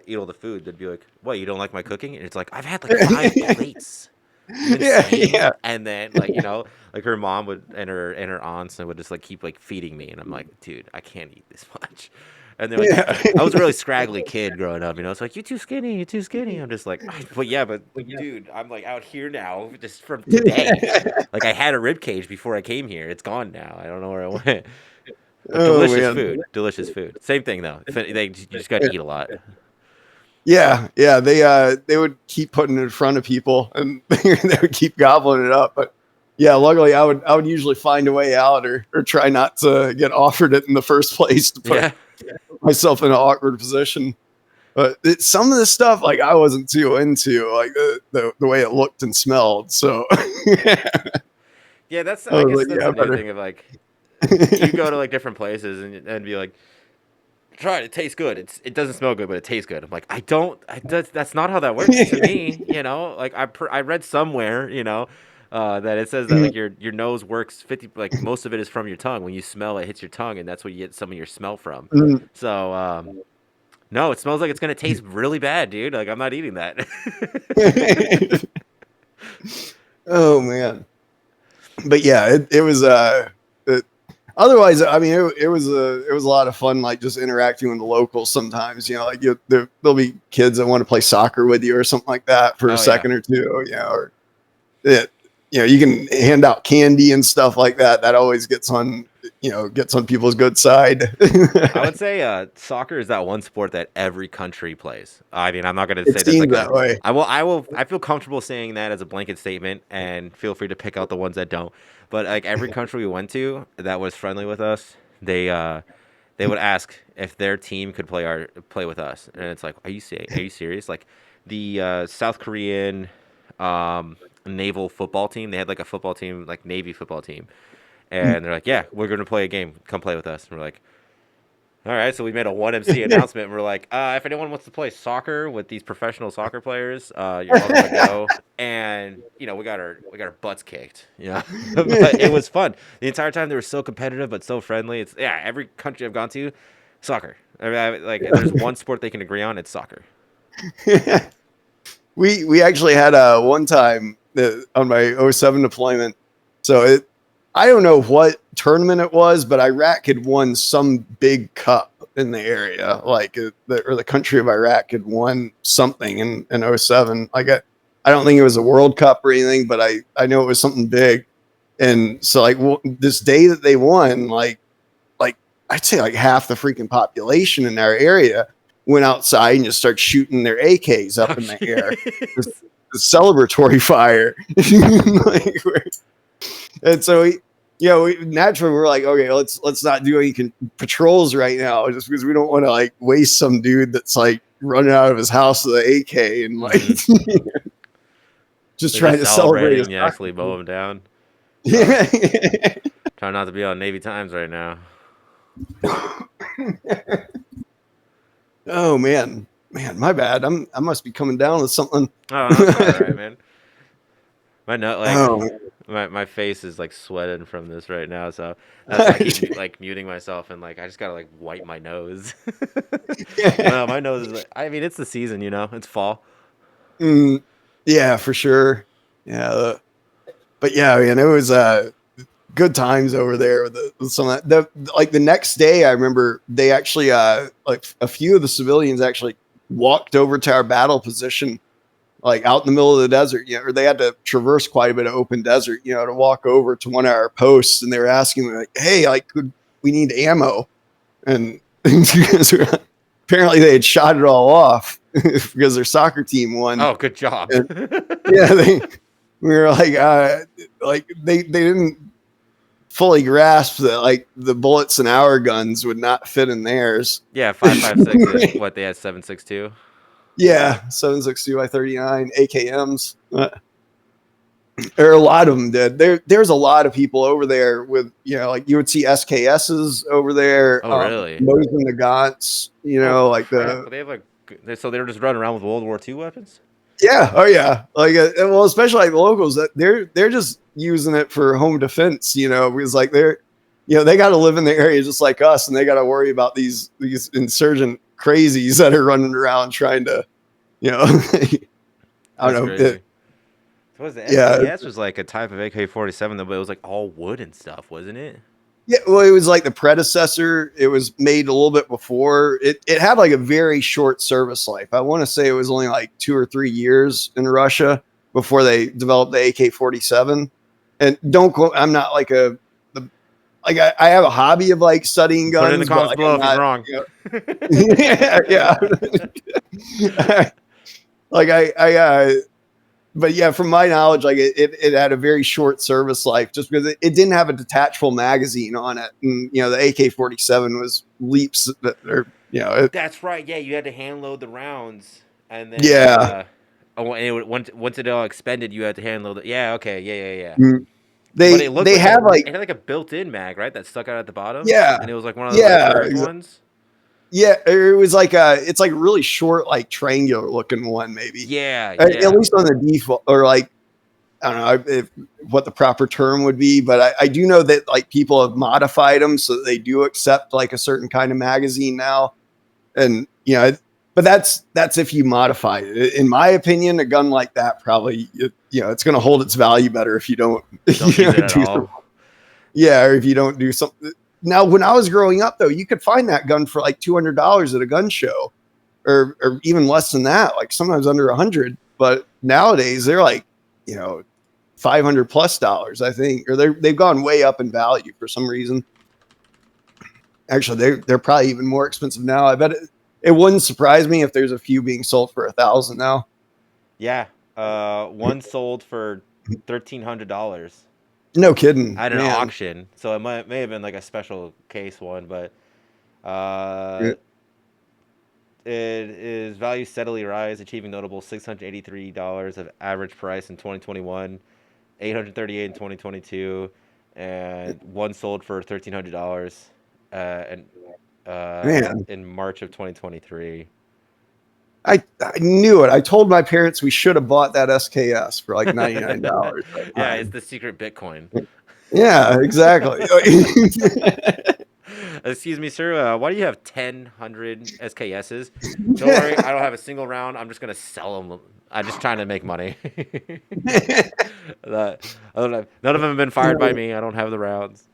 Speaker 1: eat all the food, they'd be like, "What? You don't like my cooking?" And it's like, "I've had like 5 plates."
Speaker 2: Yeah.
Speaker 1: And then like her mom would and her aunts and would just like keep like feeding me, and I'm like, dude, I can't eat this much. And they're like, I was a really scraggly kid growing up, it's like, you're too skinny, you're too skinny. I'm just like, but dude, I'm like out here now just from today. Like I had a rib cage before I came here. It's gone now. I don't know where it went. But delicious food. Same thing though. You just got to eat a lot.
Speaker 2: Yeah, they would keep putting it in front of people, and they would keep gobbling it up. But yeah, luckily I would usually find a way out, or try not to get offered it in the first place to put myself in an awkward position. But some of the stuff, like I wasn't too into, like the way it looked and smelled. So
Speaker 1: Yeah, that's
Speaker 2: I
Speaker 1: I
Speaker 2: was
Speaker 1: guess
Speaker 2: like,
Speaker 1: that's
Speaker 2: yeah,
Speaker 1: the new
Speaker 2: better.
Speaker 1: thing of like you go to like different places and be like, try it. It tastes good. It doesn't smell good, but it tastes good. I'm like, I don't. That's not how that works to me. Like I read somewhere, that it says that like your nose works 50. Like most of it is from your tongue. When you smell, it hits your tongue, and that's where you get some of your smell from. So no, it smells like it's gonna taste really bad, dude. Like I'm not eating that.
Speaker 2: Oh man. But yeah, it was otherwise, I mean, it was a lot of fun, like just interacting with the locals. Sometimes, like there'll be kids that want to play soccer with you or something like that for a
Speaker 1: Oh yeah.
Speaker 2: second or two, or it, you can hand out candy and stuff like that. That always gets on people's good side.
Speaker 1: I would say soccer is that one sport that every country plays. I mean, I'm not going to
Speaker 2: It
Speaker 1: say that's
Speaker 2: seems
Speaker 1: like a.
Speaker 2: that way.
Speaker 1: I feel comfortable saying that as a blanket statement, and feel free to pick out the ones that don't. But like every country we went to that was friendly with us, they would ask if their team could play with us, and it's like, are you serious? Like the South Korean naval football team, they had like a football team, like Navy football team, and they're like, yeah, we're going to play a game. Come play with us. And we're like, all right, so we made a 1MC announcement. And we're like, if anyone wants to play soccer with these professional soccer players, you're welcome to go. And we got our butts kicked. But it was fun the entire time. They were so competitive but so friendly. It's every country I've gone to, soccer. I mean, like if there's one sport they can agree on, it's soccer.
Speaker 2: We actually had one time on my '07 deployment. So I don't know what tournament it was, but Iraq had won some big cup in the area, like the country of Iraq had won something in '07. Like I don't think it was a World Cup or anything, but I know it was something big. And so like this day that they won, like I'd say like half the freaking population in our area went outside and just started shooting their AKs up in the air. The celebratory fire. And so we naturally we're like, okay, let's not do any patrols right now, just because we don't want to like waste some dude that's like running out of his house with an AK and like just trying to celebrate.
Speaker 1: And you actually mow him down.
Speaker 2: Yeah.
Speaker 1: Trying not to be on Navy Times right now.
Speaker 2: Oh man, my bad. I must be coming down with something.
Speaker 1: Oh, that's all right, man. My face is like sweating from this right now, so that's why I keep like muting myself and like I just gotta like wipe my nose. No, my nose is like, I mean, it's the season, it's fall.
Speaker 2: Yeah, for sure. Yeah, but yeah, man, it was good times over there with some of that. Like the next day, I remember they actually like a few of the civilians actually walked over to our battle position, like out in the middle of the desert, or they had to traverse quite a bit of open desert, to walk over to one of our posts, and they were asking me like, "Hey, like, we need ammo?" And apparently they had shot it all off because their soccer team won.
Speaker 1: Oh, good job.
Speaker 2: And, yeah, we were like they didn't fully grasp that like the bullets in our guns would not fit in theirs.
Speaker 1: Yeah, 5.56 is what they had 7.62.
Speaker 2: Yeah, 7.62 by 39 AKMs. Or a lot of them did. There's a lot of people over there with like you would see SKSs over there.
Speaker 1: Oh, really?
Speaker 2: Mosin Nagants, like
Speaker 1: But they have like so they were just running around with World War II weapons.
Speaker 2: Yeah. Oh yeah. Like well, especially like the locals that they're just using it for home defense. Because like they got to live in the area just like us, and they got to worry about these insurgent crazies that are running around trying to, I don't know.
Speaker 1: So the SKS was like a type of AK-47, but it was like all wood and stuff, wasn't it?
Speaker 2: Yeah, well, it was like the predecessor. It was made a little bit before. It had like a very short service life. I want to say it was only like 2 or 3 years in Russia before they developed the AK-47. And don't quote, I'm not like I have a hobby of like studying guns.
Speaker 1: Put it in the comments below if he's wrong.
Speaker 2: Yeah. Like but yeah, from my knowledge, like it had a very short service life just because it didn't have a detachable magazine on it. And, the AK-47 was leaps that are You know,
Speaker 1: That's right. Yeah, you had to hand load the rounds, and then
Speaker 2: yeah.
Speaker 1: once it all expended, you had to hand load it. Yeah. Okay. Yeah. Yeah. Yeah.
Speaker 2: Mm.
Speaker 1: But it looked
Speaker 2: They
Speaker 1: like
Speaker 2: have like,
Speaker 1: it had like a built-in mag, right? That stuck out at the bottom,
Speaker 2: yeah,
Speaker 1: and it was like one of those like
Speaker 2: yeah,
Speaker 1: curved ones.
Speaker 2: yeah. It was like it's like really short, like triangular looking one, maybe.
Speaker 1: Yeah.
Speaker 2: At
Speaker 1: Yeah.
Speaker 2: least on the default, or like I don't know what the proper term would be, but I do know that like people have modified them so that they do accept like a certain kind of magazine now, and you know, but that's if you modify it. In my opinion, a gun like that probably you know it's going to hold its value better if you don't
Speaker 1: Don't
Speaker 2: you
Speaker 1: use
Speaker 2: know,
Speaker 1: it at
Speaker 2: do
Speaker 1: all.
Speaker 2: some, yeah, or if you don't do something. Now, when I was growing up, though, you could find that gun for like $200 at a gun show, or even less than that, like sometimes under 100. But nowadays, they're like, you know, $500+ I think, or they've gone way up in value for some reason. Actually, they're probably even more expensive now. I bet it wouldn't surprise me if there's a few being sold for 1,000 now.
Speaker 1: Yeah. One sold for $1,300
Speaker 2: No kidding,
Speaker 1: at an
Speaker 2: man.
Speaker 1: auction, so it may have been like a special case one, but
Speaker 2: Yeah,
Speaker 1: uh, it is value steadily rise, achieving notable $683 of average price in 2021, 838 in 2022, and one sold for $1,300, and
Speaker 2: man,
Speaker 1: in March of 2023.
Speaker 2: I knew it. I told my parents we should have bought that SKS for like $99 that
Speaker 1: Yeah, it's
Speaker 2: time.
Speaker 1: the secret Bitcoin.
Speaker 2: Yeah, exactly.
Speaker 1: Excuse me, sir. Why do you have 1,000 SKSs? Don't worry, I don't have a single round. I'm just gonna sell them. I'm just trying to make money. That, I don't know. None of them have been fired by me. I don't have the rounds.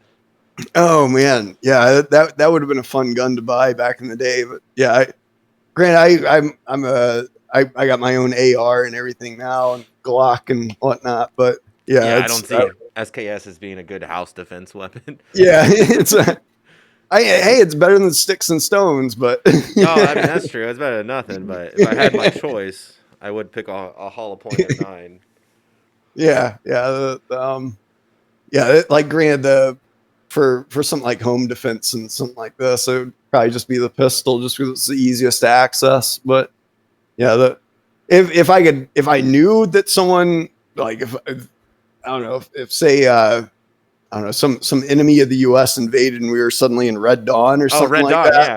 Speaker 2: Oh man, yeah, that would have been a fun gun to buy back in the day. But yeah, granted, I got my own AR and everything now, and Glock and whatnot. But yeah,
Speaker 1: Yeah, I don't see SKS as being a good house defense weapon.
Speaker 2: yeah, it's hey, it's better than sticks and stones. But
Speaker 1: Oh, I mean that's true. It's better than nothing. But if I had my choice, I would pick a hollow point M9.
Speaker 2: yeah, yeah, yeah. Like granted, the for something like home defense and something like this, it would probably just be the pistol, just because it's the easiest to access. But yeah, the if I knew that someone like if I don't know if say I don't know some enemy of the U.S. invaded and we were suddenly in Red Dawn or
Speaker 1: Oh,
Speaker 2: something
Speaker 1: Red
Speaker 2: like
Speaker 1: Dawn,
Speaker 2: that.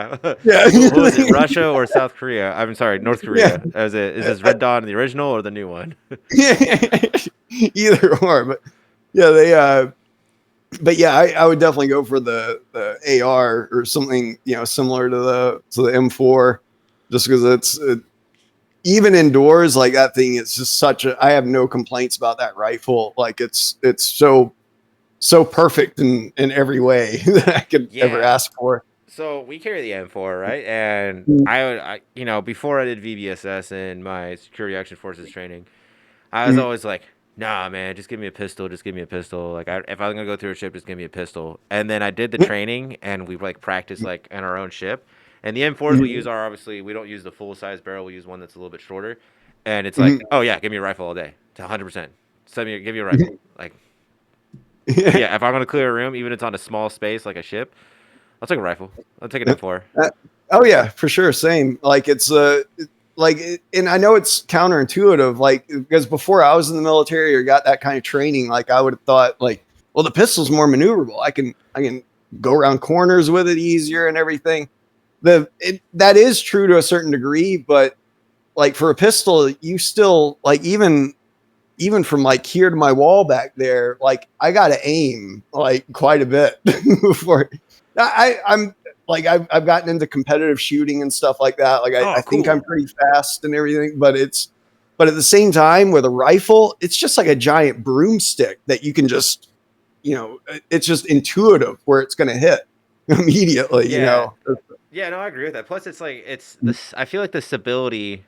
Speaker 1: yeah. Who is it?
Speaker 2: Yeah,
Speaker 1: Russia or South Korea? I'm sorry, North
Speaker 2: yeah,
Speaker 1: Korea. Is this Red Dawn the original or the new one?
Speaker 2: either or. But yeah, they but yeah, I would definitely go for the AR or something similar to the M4, just because even indoors like that thing. It's just such a. I have no complaints about that rifle. Like it's so perfect in every way that I could ever
Speaker 1: Yeah.
Speaker 2: ask for.
Speaker 1: So we carry the M4, right? And before I did VBSS and my security action forces training, I was
Speaker 2: Mm,
Speaker 1: always like, nah, man, just give me a pistol. Just give me a pistol. Like, if I'm gonna go through a ship, just give me a pistol. And then I did the
Speaker 2: mm,
Speaker 1: training, and we like practiced like in our own ship. And the M4s we use
Speaker 2: mm,
Speaker 1: are obviously we don't use the full size barrel. We use one that's a little bit shorter. And it's like,
Speaker 2: mm,
Speaker 1: oh yeah, give me a rifle all day, to 100%. Give me a rifle.
Speaker 2: mm.
Speaker 1: Like, yeah, if I'm gonna clear a room, even if it's on a small space like a ship, I'll take a rifle. I'll take an M4.
Speaker 2: Oh yeah, for sure. Same. Like it's and I know it's counterintuitive. Like because before I was in the military or got that kind of training, like I would have thought like, well, the pistol's more maneuverable. I can go around corners with it easier and everything. That is true to a certain degree, but like for a pistol, you still like even from like here to my wall back there, like I got to aim like quite a bit before I'm like I've gotten into competitive shooting and stuff like that. Like I
Speaker 1: Oh,
Speaker 2: think I'm
Speaker 1: cool.
Speaker 2: pretty fast and everything, but at the same time with a rifle, it's just like a giant broomstick that you can just it's just intuitive where it's going to hit immediately.
Speaker 1: Yeah, yeah. No, I agree with that. Plus, it's like it's this. I feel like the stability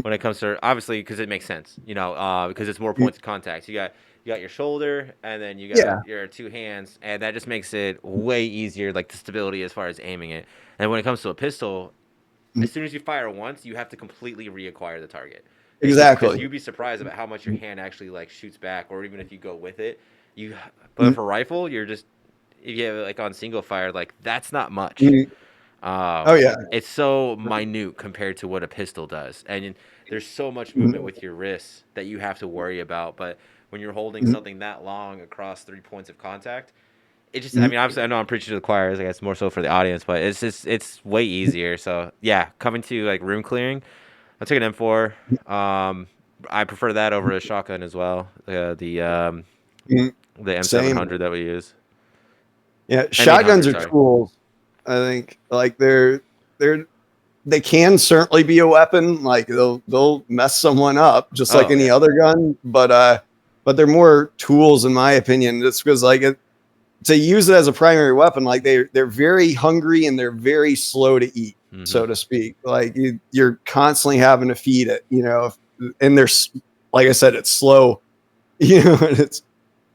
Speaker 1: when it comes to obviously because it makes sense, because it's more points of contact. You got your shoulder, and then you got
Speaker 2: Yeah.
Speaker 1: your two hands, and that just makes it way easier, like the stability as far as aiming it. And when it comes to a pistol, as soon as you fire once, you have to completely reacquire the target. Because
Speaker 2: Exactly.
Speaker 1: you'd be surprised about how much your hand actually like shoots back, or even if you go with it, you. But for rifle, you're just if you have it like on single fire, like that's not much.
Speaker 2: Oh yeah.
Speaker 1: It's so minute compared to what a pistol does, and there's so much movement
Speaker 2: Mhm.
Speaker 1: with your wrists that you have to worry about. But when you're holding
Speaker 2: Mhm.
Speaker 1: something that long across 3 points of contact, it just, I
Speaker 2: Mhm.
Speaker 1: mean, obviously, I know I'm preaching to the choir, I guess more so for the audience, but it's way easier. So yeah, coming to like room clearing, I'll take an M4. Um, I prefer that over a shotgun as well.
Speaker 2: Mhm.
Speaker 1: The
Speaker 2: Same.
Speaker 1: M700 that we use.
Speaker 2: Yeah,
Speaker 1: M800,
Speaker 2: shotguns are
Speaker 1: sorry.
Speaker 2: tools. I think like they're they can certainly be a weapon. Like they'll mess someone up just like
Speaker 1: Oh
Speaker 2: any
Speaker 1: yeah.
Speaker 2: other gun. But they're more tools in my opinion. Just because like to use it as a primary weapon, like they're very hungry and they're very slow to eat,
Speaker 1: Hmm.
Speaker 2: so to speak. Like you're constantly having to feed it, and there's like I said, it's slow, and it's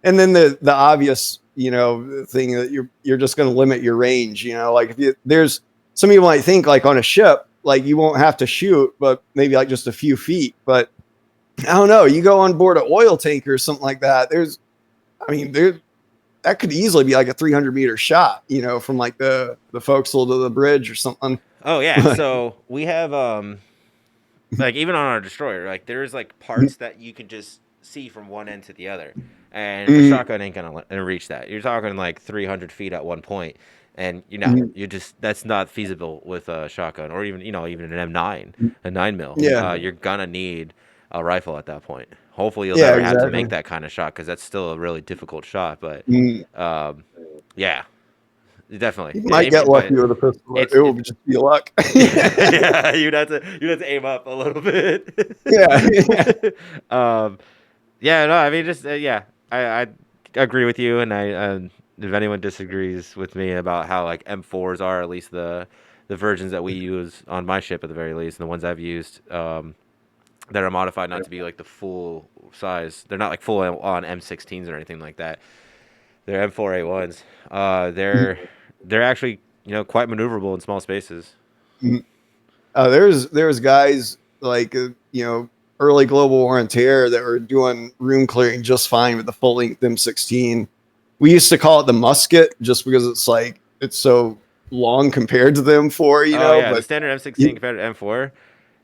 Speaker 2: and then the obvious thing that you're just going to limit your range, like if there's some people might think like on a ship like you won't have to shoot but maybe like just a few feet, but I don't know, you go on board an oil tanker or something like that, there that could easily be like a 300-meter shot, from like the forecastle to the bridge or something.
Speaker 1: Oh yeah. So we have like even on our destroyer, like there's like parts that you can just see from one end to the other, and a
Speaker 2: Mhm,
Speaker 1: shotgun ain't gonna reach that. You're talking like 300 feet at one point, and
Speaker 2: mhm,
Speaker 1: you just that's not feasible with a shotgun or even even an M9,
Speaker 2: mhm.
Speaker 1: a 9 mil.
Speaker 2: Yeah,
Speaker 1: You're gonna need a rifle at that point. Hopefully, you'll
Speaker 2: yeah,
Speaker 1: never have to
Speaker 2: exactly.
Speaker 1: make that kind of shot because that's still a really difficult shot. But
Speaker 2: Mhm.
Speaker 1: um, yeah, definitely.
Speaker 2: You might get lucky
Speaker 1: But
Speaker 2: with a pistol,
Speaker 1: it's
Speaker 2: it will just be luck.
Speaker 1: yeah, you'd have to aim up a little bit.
Speaker 2: Yeah, yeah.
Speaker 1: um, yeah, no, I mean, just yeah, I agree with you, and if anyone disagrees with me about how like M4s are, at least the versions that we use on my ship, at the very least, and the ones I've used, that are modified not to be like the full size. They're not like full on M16s or anything like that. They're M4A1s. They're actually quite maneuverable in small spaces.
Speaker 2: Mhm. There's guys like early global war on terror that were doing room clearing just fine with the full length M16. We used to call it the musket just because it's so long compared to the M4,
Speaker 1: Oh yeah, the
Speaker 2: but
Speaker 1: standard M16 compared to M4,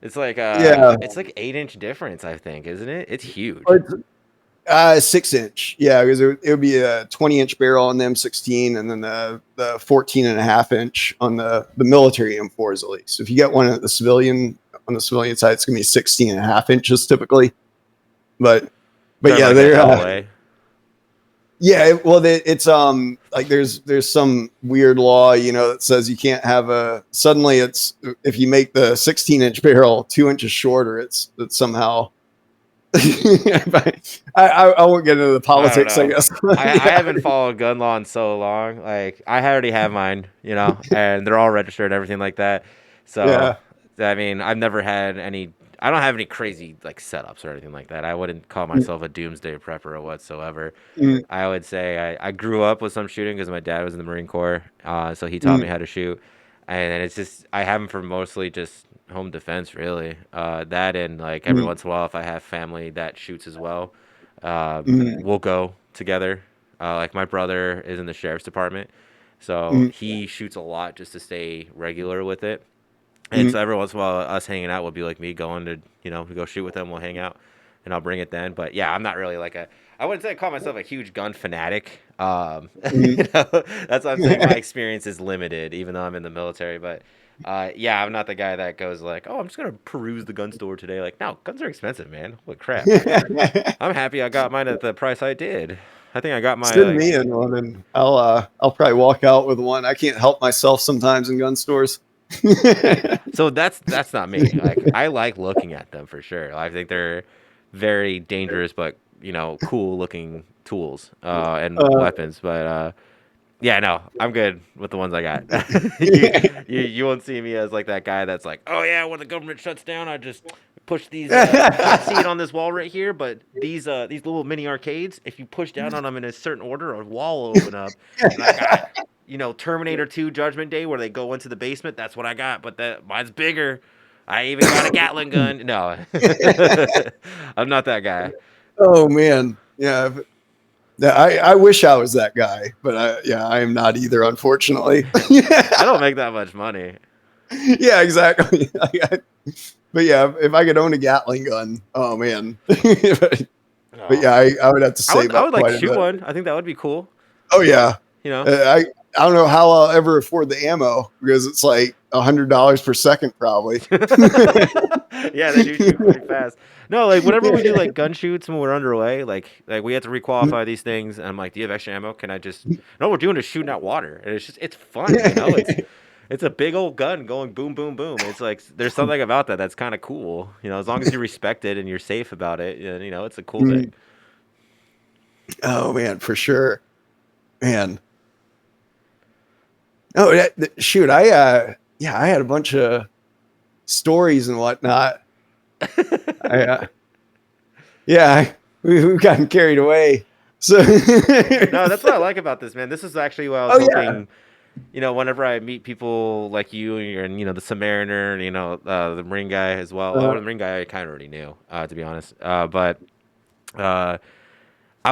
Speaker 2: yeah,
Speaker 1: it's like 8 inch difference, I think, isn't it? It's huge.
Speaker 2: it's 6 inch. Yeah, because it would be a 20-inch barrel on the M16 and then the 14 and a half inch on the military M4s at least. If you get one at on the civilian side, it's going to be 16 and a half inches typically. But
Speaker 1: Talking about
Speaker 2: yeah,
Speaker 1: like the
Speaker 2: they're
Speaker 1: LLA.
Speaker 2: yeah. Well, it's like there's some weird law, that says you can't have a suddenly it's if you make the 16-inch barrel 2 inches shorter, it's somehow. I won't get into the
Speaker 1: I don't
Speaker 2: politics, I
Speaker 1: know.
Speaker 2: guess.
Speaker 1: I
Speaker 2: Yeah.
Speaker 1: haven't followed gun law in so long. Like I already have mine, and they're all registered and everything like that. So
Speaker 2: Yeah.
Speaker 1: I mean, I've never had any. I don't have any crazy like setups or anything like that. I wouldn't call myself a doomsday prepper or whatsoever.
Speaker 2: Mm,
Speaker 1: I would say I grew up with some shooting because my dad was in the Marine Corps, so he taught me
Speaker 2: mm,
Speaker 1: how to shoot, and it's just I have them for mostly just home defense, really. That and like every
Speaker 2: mm,
Speaker 1: once in a while, if I have family that shoots as well,
Speaker 2: mm,
Speaker 1: we'll go together. Like my brother is in the sheriff's department, so
Speaker 2: mm,
Speaker 1: he shoots a lot just to stay regular with it. And
Speaker 2: mm,
Speaker 1: so every once in a while, us hanging out will be like me going to, we go shoot with them. We'll hang out, and I'll bring it then. But yeah, I'm not really like I wouldn't say I call myself a huge gun fanatic.
Speaker 2: mm.
Speaker 1: That's what I'm saying. My experience is limited, even though I'm in the military. But yeah, I'm not the guy that goes like, oh, I'm just gonna peruse the gun store today. Like, no, guns are expensive, man. Holy crap! I'm happy I got mine at the price I did. I think I got my
Speaker 2: Send
Speaker 1: like.
Speaker 2: me in one, and I'll probably walk out with one. I can't help myself sometimes in gun stores.
Speaker 1: So that's not me. Like I like looking at them for sure. I think they're very dangerous, but cool looking tools and
Speaker 2: uh,
Speaker 1: weapons. But yeah, no, I'm good with the ones I got. you, you won't see me as like that guy that's like, oh yeah, when the government shuts down, I just push these. You can't see it on this wall right here, but these little mini arcades, if you push down on them in a certain order, a wall will open up, and I got. Terminator 2 Judgment Day where they go into the basement. That's what I got, but that mine's bigger. I even got a Gatling gun. No, I'm not that guy.
Speaker 2: oh man, yeah. Yeah, I wish I was that guy, but I am not either, unfortunately.
Speaker 1: I don't make that much money.
Speaker 2: Yeah, exactly. But yeah, if I could own a Gatling gun, oh man. But
Speaker 1: Oh.
Speaker 2: yeah, I would have to save
Speaker 1: I
Speaker 2: up
Speaker 1: would like
Speaker 2: quite
Speaker 1: to
Speaker 2: a
Speaker 1: shoot
Speaker 2: bit.
Speaker 1: one. I think that would be cool.
Speaker 2: Oh yeah,
Speaker 1: You know.
Speaker 2: I don't know how I'll ever afford the ammo because it's like $100 per second, probably.
Speaker 1: Yeah, they do shoot pretty fast. No, like whenever we do like gun shoots when we're underway, like we have to requalify these things, and I'm like, "Do you have extra ammo? Can I just?" No, we're doing is shooting at water, and it's fun, you know. It's a big old gun going boom, boom, boom. It's like there's something about that that's kind of cool, you know. As long as you respect it and you're safe about it, and you know, it's a cool thing.
Speaker 2: Oh man, for sure, man. Oh, shoot, yeah, I had a bunch of stories and whatnot. I, yeah, we've gotten carried away. So,
Speaker 1: No, that's what I like about this, man. This is actually what I was
Speaker 2: oh yeah,
Speaker 1: hoping. You know, whenever I meet people like you and you know the Submariner, you know the Marine guy as well. Well, the Marine guy I kind of already knew, to be honest. But I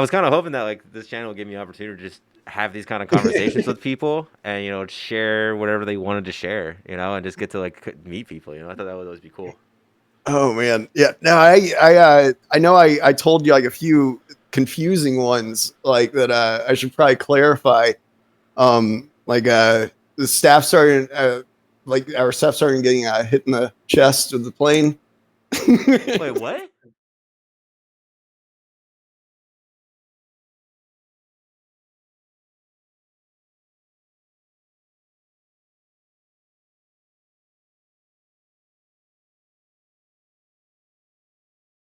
Speaker 1: was kind of hoping that like this channel would give me an opportunity to just have these kind of conversations with people and you know share whatever they wanted to share, you know, and just get to like meet people. You know, I thought that would always be cool.
Speaker 2: oh man, yeah. No, I know I told you like a few confusing ones like that. I should probably clarify. Like the staff sergeant, like our staff sergeant getting hit in the chest of the plane.
Speaker 1: Wait, what?